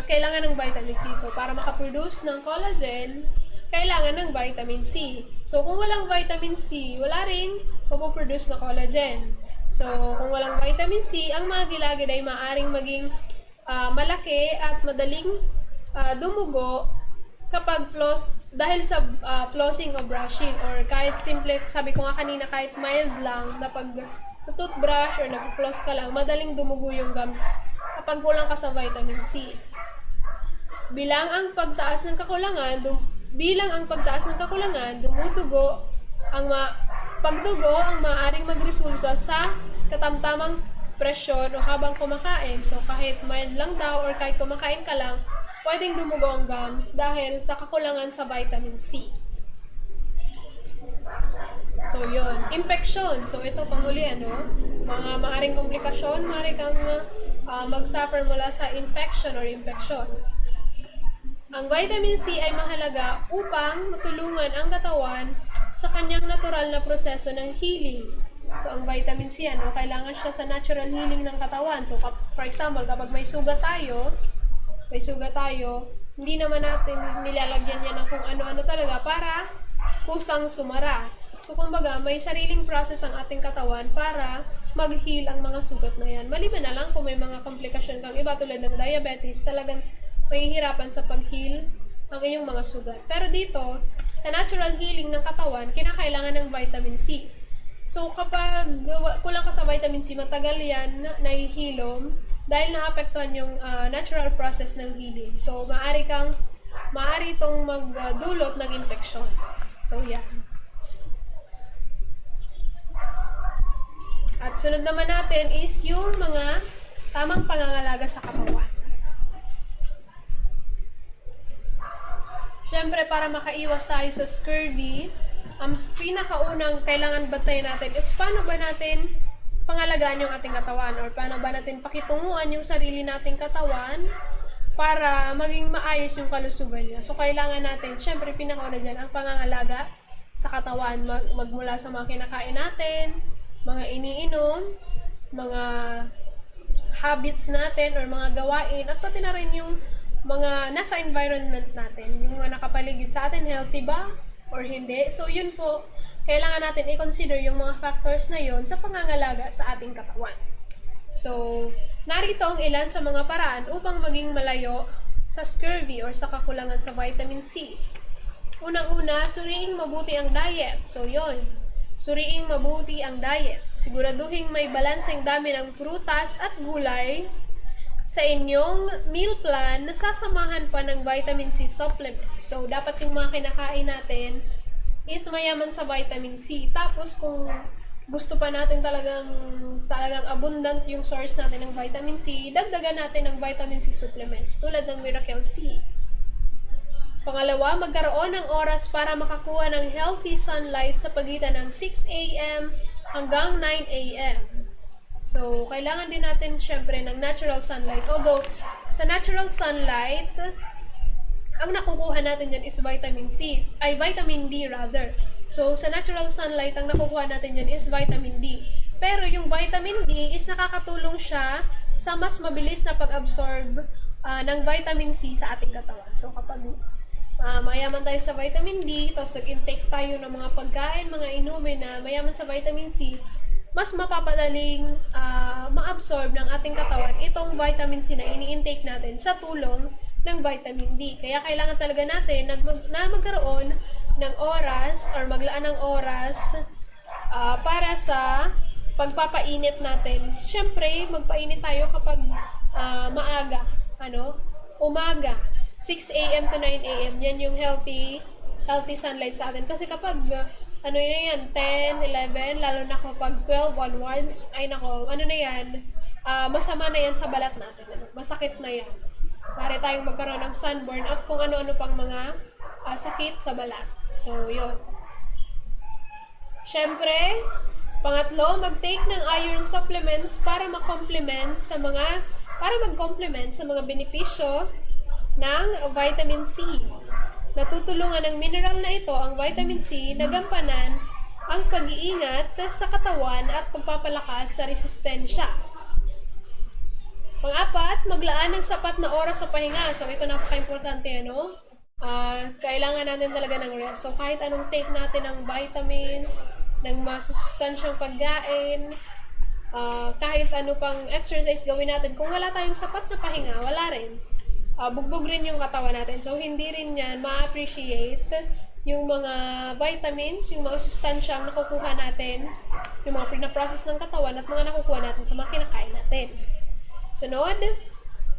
kailangan ng vitamin C. So, para makaproduce ng collagen, kailangan ng vitamin C. So, kung walang vitamin C, wala ring mapoproduce na collagen. So, kung walang vitamin C, ang mga gilagid ay maaaring maging malaki at madaling dumugo kapag dahil sa flossing o brushing or kahit simple, sabi ko nga kanina, kahit mild lang na pag-toothbrush or nag-floss ka lang, madaling dumugo yung gums kapag kulang ka sa vitamin C. Bilang ang pagtaas ng kakulangan, pagdugo ang maaaring magresulta sa katamtamang presyon o habang kumakain. So, kahit mild lang daw or kahit kumakain ka lang, pwedeng dumugo ang gums dahil sa kakulangan sa vitamin C. So, yun. Infection. So, ito panghuli, mga maaaring komplikasyon, maaari kang mag-suffer mula sa infection or infection. Ang vitamin C ay mahalaga upang matulungan ang katawan sa kanyang natural na proseso ng healing. So, ang vitamin C, kailangan siya sa natural healing ng katawan. So, for example, kapag may sugat tayo, hindi naman natin nilalagyan yan ng kung ano-ano talaga para kusang sumara. So, kumbaga, may sariling process ang ating katawan para mag-heal ang mga sugat na yan. Maliban na lang kung may mga komplikasyon kang iba tulad ng diabetes, talagang mahihirapan sa pag-heal ang iyong mga sugat. Pero dito, sa natural healing ng katawan, kinakailangan ng vitamin C. So, kapag kulang ka sa vitamin C, matagal yan nahihilom dahil naapektuhan yung natural process ng healing. So, maaari itong magdulot ng infeksyon. So, yan. At sunod naman natin is yung mga tamang pangangalaga sa katawan. Siyempre, para makaiwas tayo sa scurvy, ang pinakaunang kailangan bantayan natin is paano ba natin pangalagaan yung ating katawan or paano ba natin pakitunguan yung sarili nating katawan para maging maayos yung kalusugan niya. So, kailangan natin, siyempre, pinakauna dyan ang pangangalaga sa katawan, magmula sa mga kinakain natin, mga iniinom, mga habits natin or mga gawain, at pati na rin yung mga nasa environment natin, yung mga nakapaligid sa atin, healthy ba or hindi. So, yun po, kailangan natin i-consider yung mga factors na yun sa pangangalaga sa ating katawan. So, narito ang ilan sa mga paraan upang maging malayo sa scurvy or sa kakulangan sa vitamin C. Unang-una, suriing mabuti ang diet. So, yun. Suriing mabuti ang diet. Siguraduhin may balanseng dami ng prutas at gulay sa inyong meal plan na sasamahan pa ng vitamin C supplements. So, dapat yung mga kinakain natin is mayaman sa vitamin C. Tapos, kung gusto pa natin talagang abundant yung source natin ng vitamin C, dagdagan natin ng vitamin C supplements tulad ng Miracle C. Pangalawa, magkaroon ng oras para makakuha ng healthy sunlight sa pagitan ng 6 a.m. hanggang 9 a.m. So, kailangan din natin syempre ng natural sunlight. Although, sa natural sunlight, ang nakukuha natin dyan is vitamin D rather. So, sa natural sunlight, ang nakukuha natin dyan is vitamin D. Pero yung vitamin D is nakakatulong siya sa mas mabilis na pag-absorb ng vitamin C sa ating katawan. So, kapag mayaman tayo sa vitamin D, tapos nag-intake tayo ng mga pagkain, mga inumin na mayaman sa vitamin C, mas mapapadaling ma-absorb ng ating katawan itong vitamin C na ini-intake natin sa tulong ng vitamin D. Kaya kailangan talaga natin na magkaroon ng oras or maglaan ng oras para sa pagpapainit natin. Siyempre, magpainit tayo kapag maaga, umaga, 6 a.m. to 9 a.m. Yan yung healthy sunlight sa atin. Kasi kapag, 10, 11, lalo na kapag 12 onwards, masama na yan sa balat natin. Masakit na yan. Pare tayong magkaroon ng sunburn at kung ano-ano pang mga sakit sa balat. So, yun. Siyempre, pangatlo, mag-take ng iron supplements para mag-complement sa mga benepisyo ng vitamin C. Natutulungan ng mineral na ito ang vitamin C na gampanan ang pag-iingat sa katawan at pagpapalakas sa resistensya. Pang-apat, maglaan ng sapat na oras sa pahinga. So, ito napaka-importante, kailangan natin talaga ng rest. So, kahit anong take natin ng vitamins, ng masusustansyang pagkain, kahit ano pang exercise gawin natin, kung wala tayong sapat na pahinga, wala rin. Bugbog rin yung katawan natin. So, hindi rin yan ma-appreciate yung mga vitamins, yung mga sustansyang nakukuha natin, yung mga pinaprocess ng katawan at mga nakukuha natin sa mga kinakain natin. Sunod,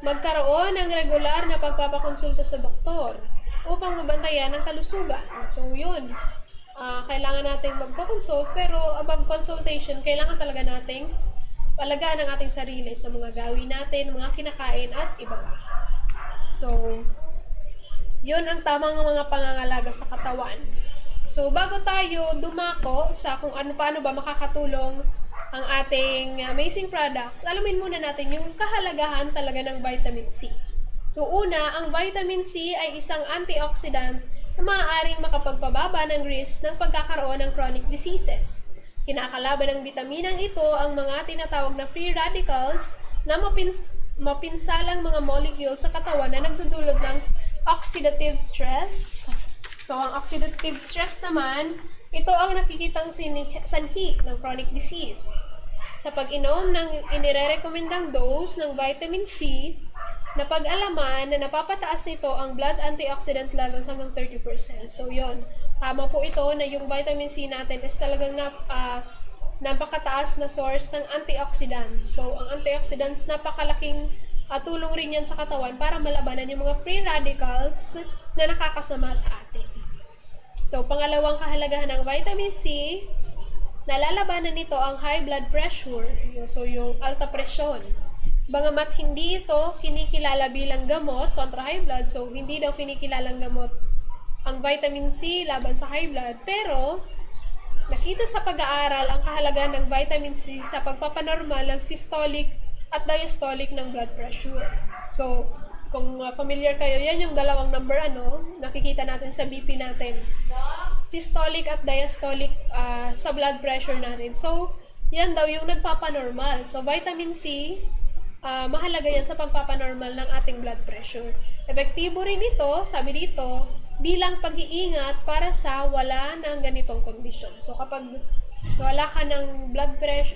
magkaroon ng regular na pagpapakonsulta sa doktor upang mabantayan ang kalusugan. So, yun. Kailangan nating magpa-consult, pero above consultation, kailangan talaga nating palagaan ang ating sarili sa mga gawin natin, mga kinakain at iba pa. So, yun ang tamang mga pangangalaga sa katawan. So, bago tayo dumako sa kung paano ba makakatulong ang ating amazing products, alamin muna natin yung kahalagahan talaga ng vitamin C. So, una, ang vitamin C ay isang antioxidant na maaaring makapagpababa ng risk ng pagkakaroon ng chronic diseases. Kinakalaban ng bitaminang ito ang mga tinatawag na free radicals na mapinsalang mga molecule sa katawan na nagdudulot ng oxidative stress. So, ang oxidative stress naman, ito ang nakikitang sanhi ng chronic disease. Sa pag-inom ng inirerekomendang dose ng vitamin C, na pag-alaman na napapataas nito ang blood antioxidant levels hanggang 30%. So, yun. Tama po ito na yung vitamin C natin is talagang napakataas na source ng antioxidants. So, ang antioxidants, napakalaking tulong rin yan sa katawan para malabanan yung mga free radicals na nakakasama sa atin. So, pangalawang kahalagahan ng vitamin C, nalalabanan nito ang high blood pressure. So, yung alta presyon. Bagamat hindi ito kinikilala bilang gamot kontra high blood, so hindi daw kinikilalang gamot ang vitamin C laban sa high blood, pero nakita sa pag-aaral ang kahalagahan ng vitamin C sa pagpapanormal ng systolic at diastolic ng blood pressure. So, kung familiar kayo, yan yung dalawang number nakikita natin sa BP natin. Systolic at diastolic sa blood pressure natin. So, yan daw yung nagpapanormal. So, vitamin C, mahalaga yan sa pagpapanormal ng ating blood pressure. Epektibo rin ito, sabi dito, bilang pag-iingat para sa wala ng ganitong kondisyon. So, kapag wala ka ng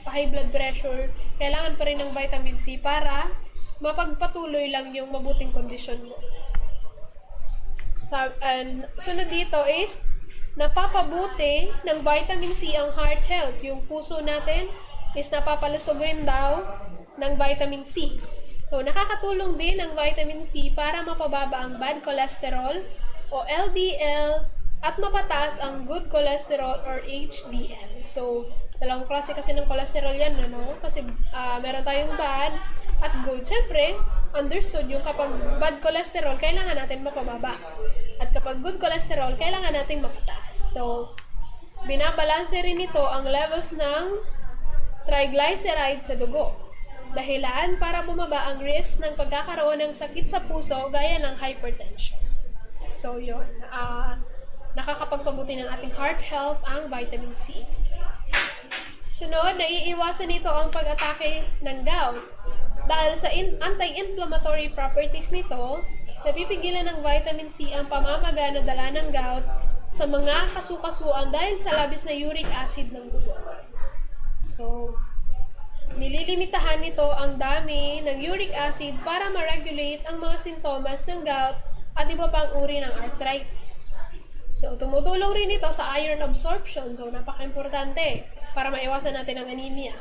high blood pressure, kailangan pa rin ng vitamin C para mapagpatuloy lang yung mabuting kondisyon mo. And sunod dito is, napapabuti ng vitamin C ang heart health. Yung puso natin is napapalusog rin daw ng vitamin C. So, nakakatulong din ang vitamin C para mapababa ang bad cholesterol o LDL at mapataas ang good cholesterol or HDL. So, dalawang klase kasi ng cholesterol yan, Kasi meron tayong bad at good. Siyempre, understood yung kapag bad cholesterol, kailangan natin mapababa. At kapag good cholesterol, kailangan natin mapataas. So, binabalanse rin ito ang levels ng triglycerides sa dugo. Dahilan para bumaba ang risk ng pagkakaroon ng sakit sa puso gaya ng hypertension. So, yun. Nakakapagpabuti ng ating heart health ang vitamin C. Sunod, naiiwasan nito ang pag-atake ng gout. Dahil sa anti-inflammatory properties nito, napipigilan ng vitamin C ang pamamaga na dala ng gout sa mga kasukasuan dahil sa labis na uric acid ng dugo. So, nililimitahan nito ang dami ng uric acid para ma-regulate ang mga sintomas ng gout at iba pang uri ng arthritis. So, tumutulong rin ito sa iron absorption. So, napaka-importante para maiwasan natin ang anemia.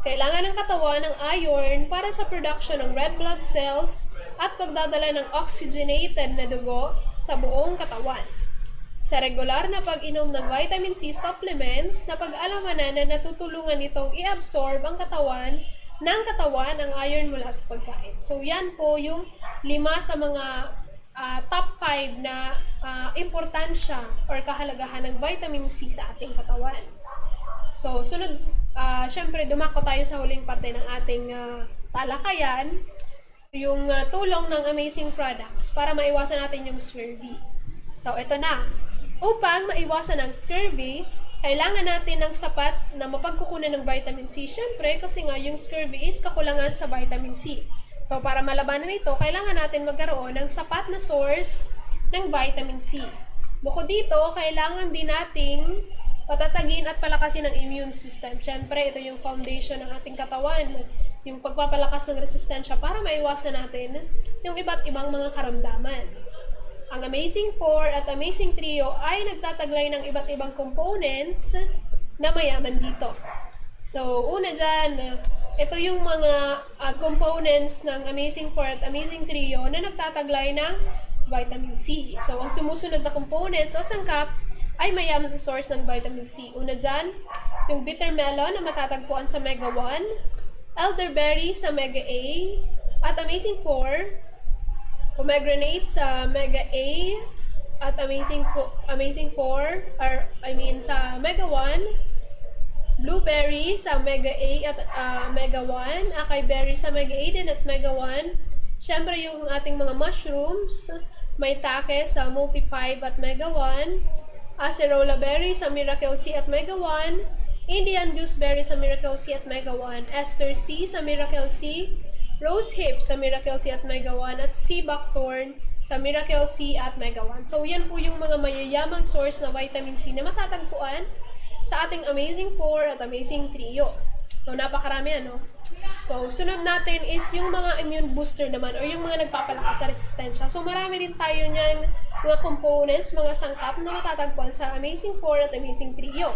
Kailangan ng katawan ng iron para sa production ng red blood cells at pagdadala ng oxygenated na dugo sa buong katawan. Sa regular na pag-inom ng vitamin C supplements, napag-alaman na natutulungan nitong i-absorb ang katawan ang iron mula sa pagkain. So, yan po yung 5 sa mga top 5 na importansya or kahalagahan ng vitamin C sa ating katawan. So, sunod, syempre, dumako tayo sa huling parte ng ating talakayan, yung tulong ng amazing products para maiwasan natin yung scurvy. So, ito na. Upang maiwasan ang scurvy, kailangan natin ng sapat na mapagkukunan ng vitamin C. Syempre, kasi nga yung scurvy is kakulangan sa vitamin C. So, para malabanan ito, kailangan natin magkaroon ng sapat na source ng vitamin C. Bukod dito, kailangan din nating patatagin at palakasin ang immune system. Syempre, ito yung foundation ng ating katawan, yung pagpapalakas ng resistensya para maiwasan natin yung iba't ibang mga karamdaman. Ang Amazing 4 at Amazing Trio ay nagtataglay ng iba't ibang components na mayaman dito. So, una dyan, ito yung mga components ng Amazing 4 at Amazing Trio na nagtataglay ng vitamin C. So, ang sumusunod na components o sangkap ay mayaman sa source ng vitamin C. Una dyan, yung bitter melon na matatagpuan sa Mega 1, elderberry sa Mega A, at Amazing 4, pomegranate sa Mega A, at Amazing 4, sa Mega 1, blueberry sa Mega A at Mega 1, acai berry sa Mega A din at Mega 1. Siyempre yung ating mga mushrooms, may take sa Multi 5 at Mega 1, acerola berry sa Miracle C at Mega 1, Indian gooseberry sa Miracle C at Mega 1, ester C sa Miracle C, rose hip sa Miracle C at Mega 1, at sea buckthorn sa Miracle C at Mega 1. So, yan po yung mga mayayamang source na vitamin C na matatagpuan sa ating Amazing 4 at Amazing Trio. So, napakarami ano. So, sunod natin is yung mga immune booster naman or yung mga nagpapalakas sa resistensya. So, marami din tayo niyan mga components, mga sangkap na matatagpuan sa Amazing 4 at Amazing Trio.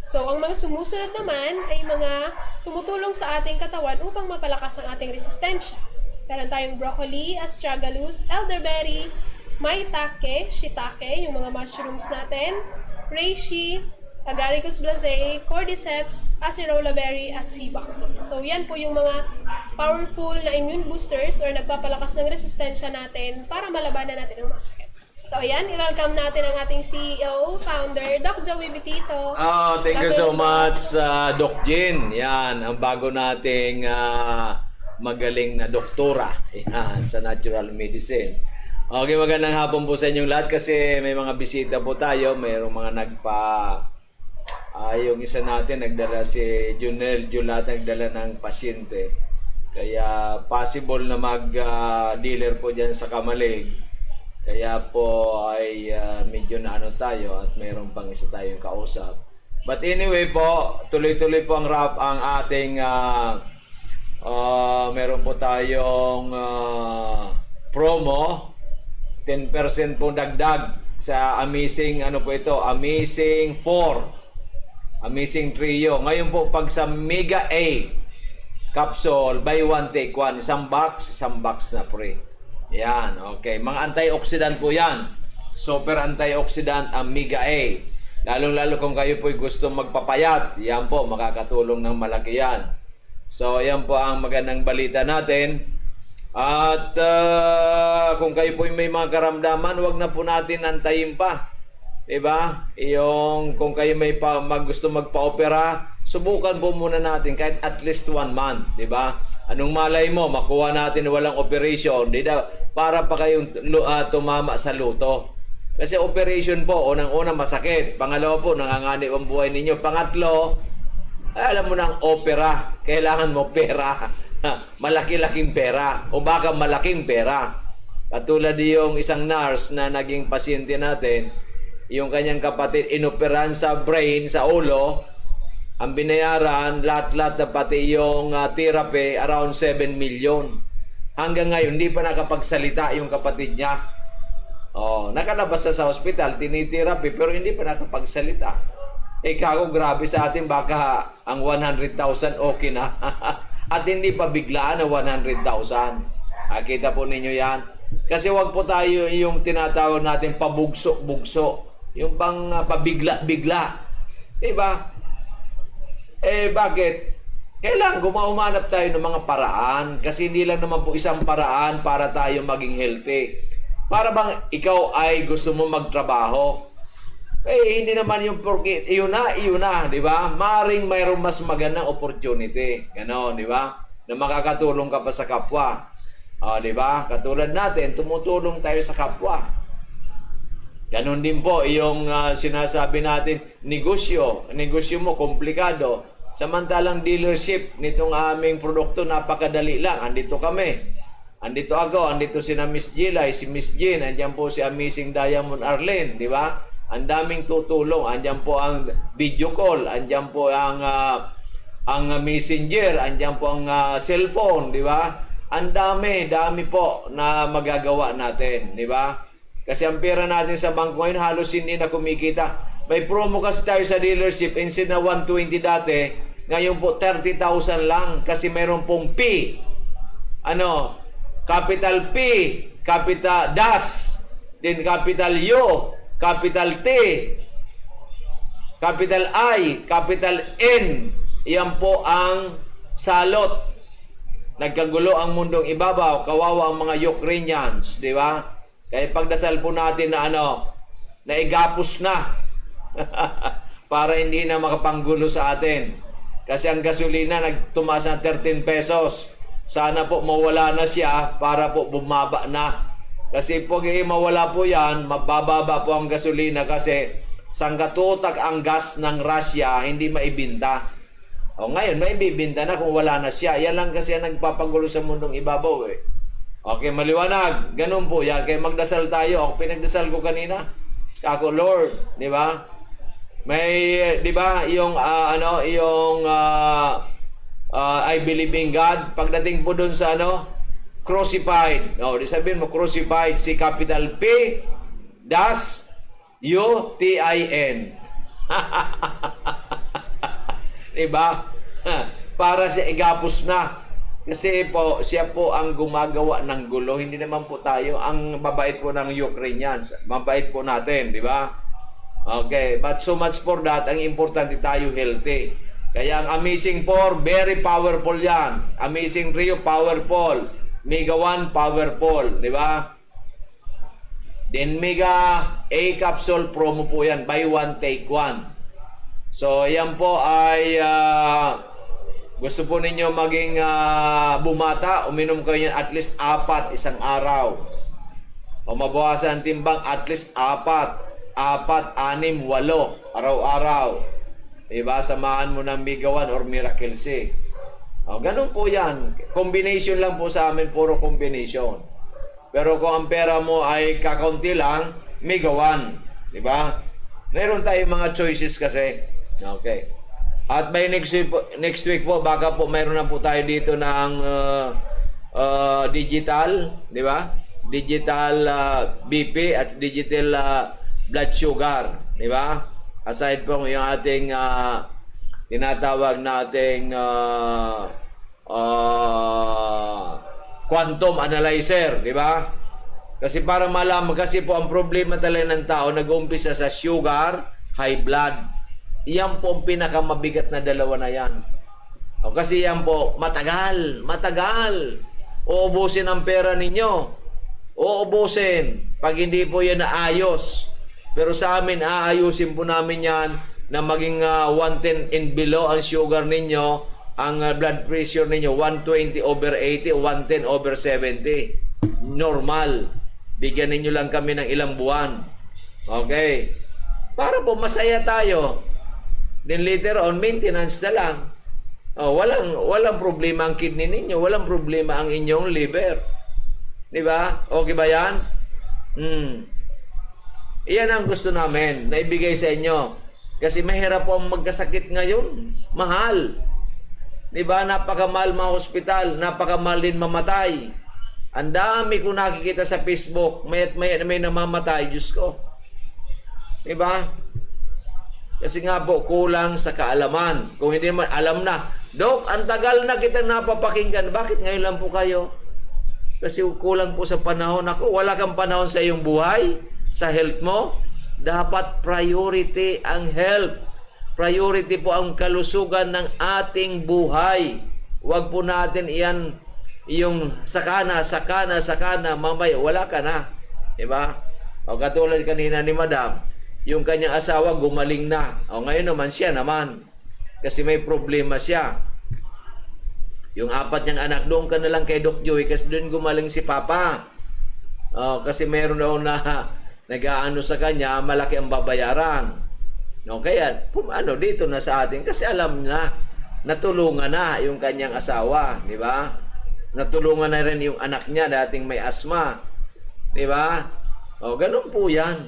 So, ang mga sumusunod naman ay mga tumutulong sa ating katawan upang mapalakas ang ating resistensya. Meron tayong broccoli, astragalus, elderberry, maitake, shiitake, yung mga mushrooms natin, reishi, agaricus blazei, cordyceps, acerola berry, at sea buckthorn. So, yan po yung mga powerful na immune boosters or nagpapalakas ng resistensya natin para malabanan natin ang mga sakit. So, ayan, i-welcome natin ang ating CEO, founder, Doc Joey Bitito. Thank you so much, Doc Jin. Yan, ang bago nating magaling na doktora sa natural medicine. Okay, magandang hapon po sa inyong lahat kasi may mga bisita po tayo. Mayroong mga yung isa natin, nagdala si Junel Julat, nagdala ng pasyente. Kaya possible na mag-dealer po dyan sa Kamalig. Kaya po ay medyo na ano tayo at mayroon pang isa tayong kausap. But anyway po, tuloy-tuloy po ang ating meron po tayong promo. 10% po dagdag sa Amazing Amazing 4, Amazing Trio. Ngayon po pag sa Mega A capsule, buy one take one, isang box na free. Yan, okay. Mga antioxidant po yan. Super antioxidant ang Mega A. Lalong-lalo kung kayo po gusto magpapayat, yan po, makakatulong ng malaki yan. So, yan po ang magandang balita natin. At kung kayo po may mga karamdaman, wag na po natin antayin pa. Diba? Kung kayo may gusto magpa-opera, subukan po muna natin kahit at least 1 month. Diba? Anong malay mo, makuha natin walang operation, para pa kayong tumama sa luto. Kasi operation po, unang-una masakit. Pangalawa po, nanganganib ang buhay ninyo. Pangatlo, alam mo na ang opera, kailangan mo pera. Malaki-laking pera o baka malaking pera. Katulad yung isang nurse na naging pasyente natin, yung kanyang kapatid inoperahan sa brain, sa ulo, ang binayaran, lahat-lahat na pati yung therapy, around 7 million. Hanggang ngayon, hindi pa nakapagsalita yung kapatid niya. Oh, nakalabas na sa hospital, tinitherapy, pero hindi pa nakapagsalita. Kako, grabe sa atin, baka ang 100,000 okay na. At hindi pa biglaan ang 100,000. Kita po ninyo yan. Kasi wag po tayo yung tinatawag natin pabugso-bugso. Yung pang pabigla-bigla. Diba? Bakit? Kailangan umanap tayo ng mga paraan. Kasi hindi lang naman po isang paraan para tayo maging healthy. Para bang ikaw ay gusto mo magtrabaho. Hindi naman yung porque, iyon na, di ba? Maring mayroong mas magandang opportunity. Ganon, di ba? Na makakatulong ka pa sa kapwa. Di ba? Katulad natin, tumutulong tayo sa kapwa. Ganon din po yung sinasabi natin, negosyo. Negosyo mo, komplikado. Samantalang dealership nitong aming produkto, napakadali lang. Andito kami. Andito ako, andito si Miss Gilay, si Miss Jean, andyan po si Amazing Diamond Arlene, di ba? Ang daming tutulong. Andyan po ang video call, andyan po ang messenger, andyan po ang cellphone, di ba? Ang dami po na magagawa natin, di ba? Kasi ang pera natin sa bangko ngayon halos hindi na kumikita. May promo kasi tayo sa dealership, instead na 120 dati, ngayon po 30,000 lang kasi mayroon pong P. Capital P, capital DAS, then capital U, capital T, capital I, capital N. Iyan po ang salot. Nagkagulo ang mundong ibabaw, kawawa ang mga Ukrainians, di ba? Kaya pagdasal po natin na na igapos na para hindi na makapanggulo sa atin. Kasi ang gasolina nagtumaas ng 13 pesos. Sana po mawala na siya para po bumaba na. Kasi pag mawala po yan, mabababa po ang gasolina kasi sanggatutak ang gas ng Russia, hindi maibinta. Ngayon, maibibinta na kung wala na siya. Yan lang kasi ang nagpapagulo sa mundong ibabaw eh. Okay, maliwanag. Ganun po yan. Kaya magdasal tayo. Pinagdasal ko kanina. Ako, Lord, di ba? May, di ba, yung, I believe in God. Pagdating po dun sa, crucified. Di sabihin mo, crucified. Si capital P, DAS, U-T-I-N. Diba? Para siya igapos na. Kasi po, siya po ang gumagawa ng gulo. Hindi naman po tayo. Ang mabait po ng Ukrainians. Mabait po natin, di ba? Okay. But so much for that, ang importante tayo healthy. Kaya ang Amazing 4, very powerful yan. Amazing Rio, powerful. Mega 1, powerful. Di ba? Then Mega A capsule promo po yan. Buy one, take one. So, yan po ay gusto po ninyo maging bumata, uminom kayo at least 4 isang araw. O mabawasan ang timbang at least 4, 6, 8 araw-araw. Diba? Samahan mo ng Mega 1 or Miracle C. O, ganun po yan. Combination lang po sa amin, puro combination. Pero kung ang pera mo ay kakaunti lang, Mega 1. Diba? Meron tayong mga choices kasi. Okay. At by next week po, baka po mayroon na po tayo dito ng digital, di ba? Digital BP at digital blood sugar, di ba? Aside po yung ating tinatawag nating quantum analyzer, di ba? Kasi para malaman, kasi po ang problema talaga ng tao, nag-uumpisa sa sugar, high blood. Iyan po ang pinakamabigat na dalawa na yan. Kasi yan po, matagal. Uubusin ang pera ninyo. Uubusin. Pag hindi po yan naayos. Pero sa amin, aayusin po namin yan na maging 110 and below ang sugar ninyo, ang blood pressure ninyo, 120/80, 110/70. Normal. Bigyan ninyo lang kami ng ilang buwan. Okay. Para po masaya tayo. Then later on, maintenance na lang. Walang problema ang kidney ninyo. Walang problema ang inyong liver. Di ba? Okay ba yan? Iyan ang gusto namin na ibigay sa inyo. Kasi mahirap po ang magkasakit ngayon. Mahal. Di ba? Napakamahal mga hospital. Napakamahal din mamatay. Ang dami ko nakikita sa Facebook. Mayat-mayat na may namamatay. Diyos ko. Di ba? Kasi nga po, kulang sa kaalaman. Kung hindi naman alam na, Dok, ang tagal na kita napapakinggan. Bakit ngayon lang po kayo? Kasi kulang po sa panahon. Ako, wala kang panahon sa iyong buhay, sa health mo. Dapat priority ang health. Priority po ang kalusugan ng ating buhay. Huwag po natin iyan yung sakana, mamaya wala ka na. Diba? O katulad kanina ni Madam, yung kanyang asawa gumaling na. O ngayon naman siya naman. Kasi may problema siya. Yung 4 niyang anak, doon ka na lang kay Doc Joey kasi doon gumaling si Papa. O, kasi meron daw na nag-aano sa kanya, malaki ang babayaran. No, kaya dito na sa atin kasi alam na natulungan na yung kanyang asawa, di ba? Natulungan na rin yung anak niya dating may asma. Di ba? O ganun po 'yan.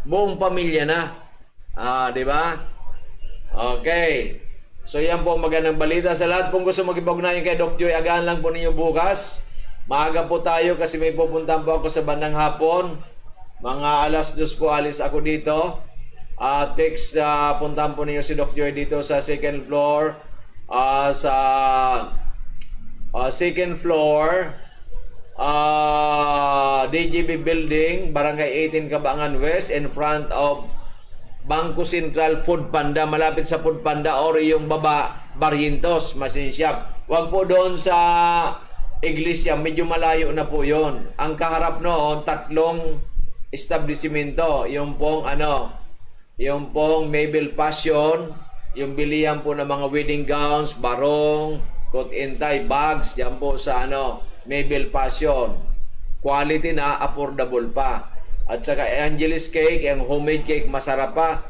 Buong pamilya na. Di ba? Okay. So yan po magandang balita sa lahat. Kung gusto mag-ibugnayan kay Doc Joy, agahan lang po ninyo bukas. Maaga po tayo kasi may pupuntahan po ako sa bandang hapon. Mga 2:00 po alis ako dito. Text, puntahan po niyo si Doc Joy dito sa second floor. Sa second floor, DGB Building, Barangay 18, Cabangan West, in front of Bangko Sentral Food Panda, malapit sa Food Panda or yung baba, Barrientos, Masinsyap. Huwag po doon sa iglesia, medyo malayo na po yon. Ang kaharap noon, 3 establishmento, yung pong Mabel Fashion, yung bilihan po ng mga wedding gowns, barong, coat and tie, bags, yan po sa Mabel Fashion. Quality na, affordable pa. At saka Angeles Cake, yung homemade cake, masarap pa.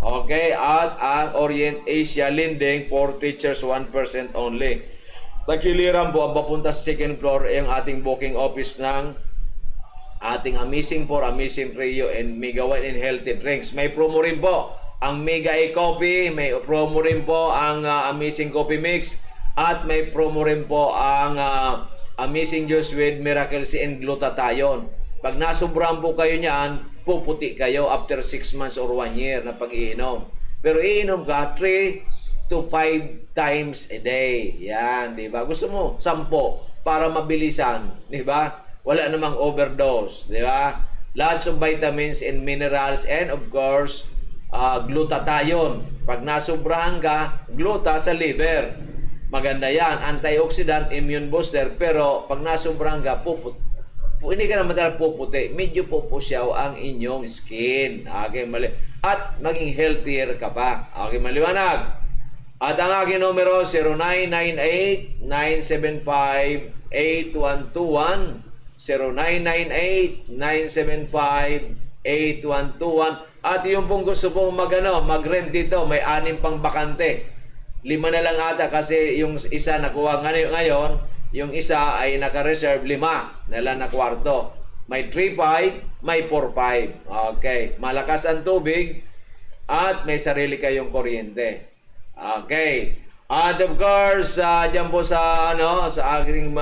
Okay, at ang Orient Asia Linding, for teachers, 1% only. Takiliran po ang papunta sa second floor, yung ating booking office ng ating Amazing Trio and Mega Wine and Healthy Drinks. May promo rin po ang Mega Coffee, may promo rin po ang Amazing Coffee Mix, at may promo rin po ang Amazing Juice with Miracle C and Glutathione. Pag nasubrahan po kayo niyan, puputi kayo after 6 months or 1 year na pag-iinom. Pero iinom ka 3 to 5 times a day. Yan, di ba? Gusto mo 10 para mabilisan, di ba? Wala namang overdose, di ba? Lots of vitamins and minerals and of course, glutathione. Pag nasubrahan ka, gluta sa liver. Maganda yan. Antioxidant, immune booster. Pero pag nasubrahan ka, hindi ka naman talaga puputi. Medyo pupusyaw ang inyong skin. Okay, mali. At maging healthier ka pa. Okay, maliwanag. At ang aking numero, 0998-975-8121. 0998-975-8121. At yung pong gusto pong mag-rent dito, may 6 pang bakante. 5 na lang ata kasi yung isa nakuha ngayon, yung isa ay naka-reserve 5 na lang na kwarto. May 3-5, may 4-5. Okay. Malakas ang tubig at may sarili kayong kuryente. Okay. At of course, dyan po sa aking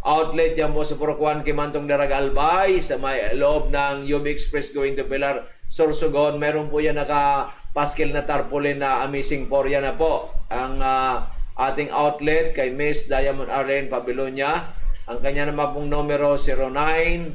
outlet dyan po sa Purokwan, Kimantong Darag Albay, sa may loob ng UB Express going to Pilar, Sorsogon. Meron po yan naka-paskil na tarpaulin na Amazing 4. Yan na po ang ating outlet kay Miss Diamond Arlene Pabilonia. Ang kanya naman pong numero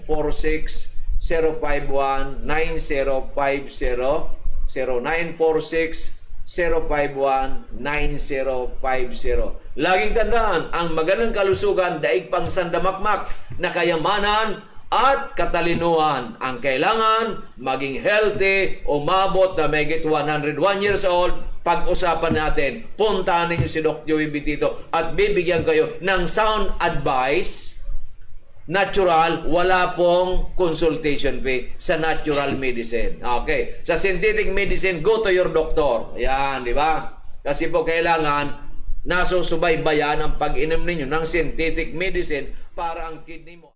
0946-051-9050, 0946-051-9050. Laging tandaan, ang magandang kalusugan, daig pang sandamakmak na kayamanan at katalinuhan. Ang kailangan, maging healthy, umabot na megit 101 years old. Pag-usapan natin, puntahan ninyo si Doc Joey Bitito at bibigyan kayo ng sound advice. Natural, wala pong consultation fee sa natural medicine. Okay. Sa synthetic medicine, go to your doctor. Yan, di ba? Kasi po kailangan nasusubaybayan ang pag-inom ninyo ng synthetic medicine para ang kidney mo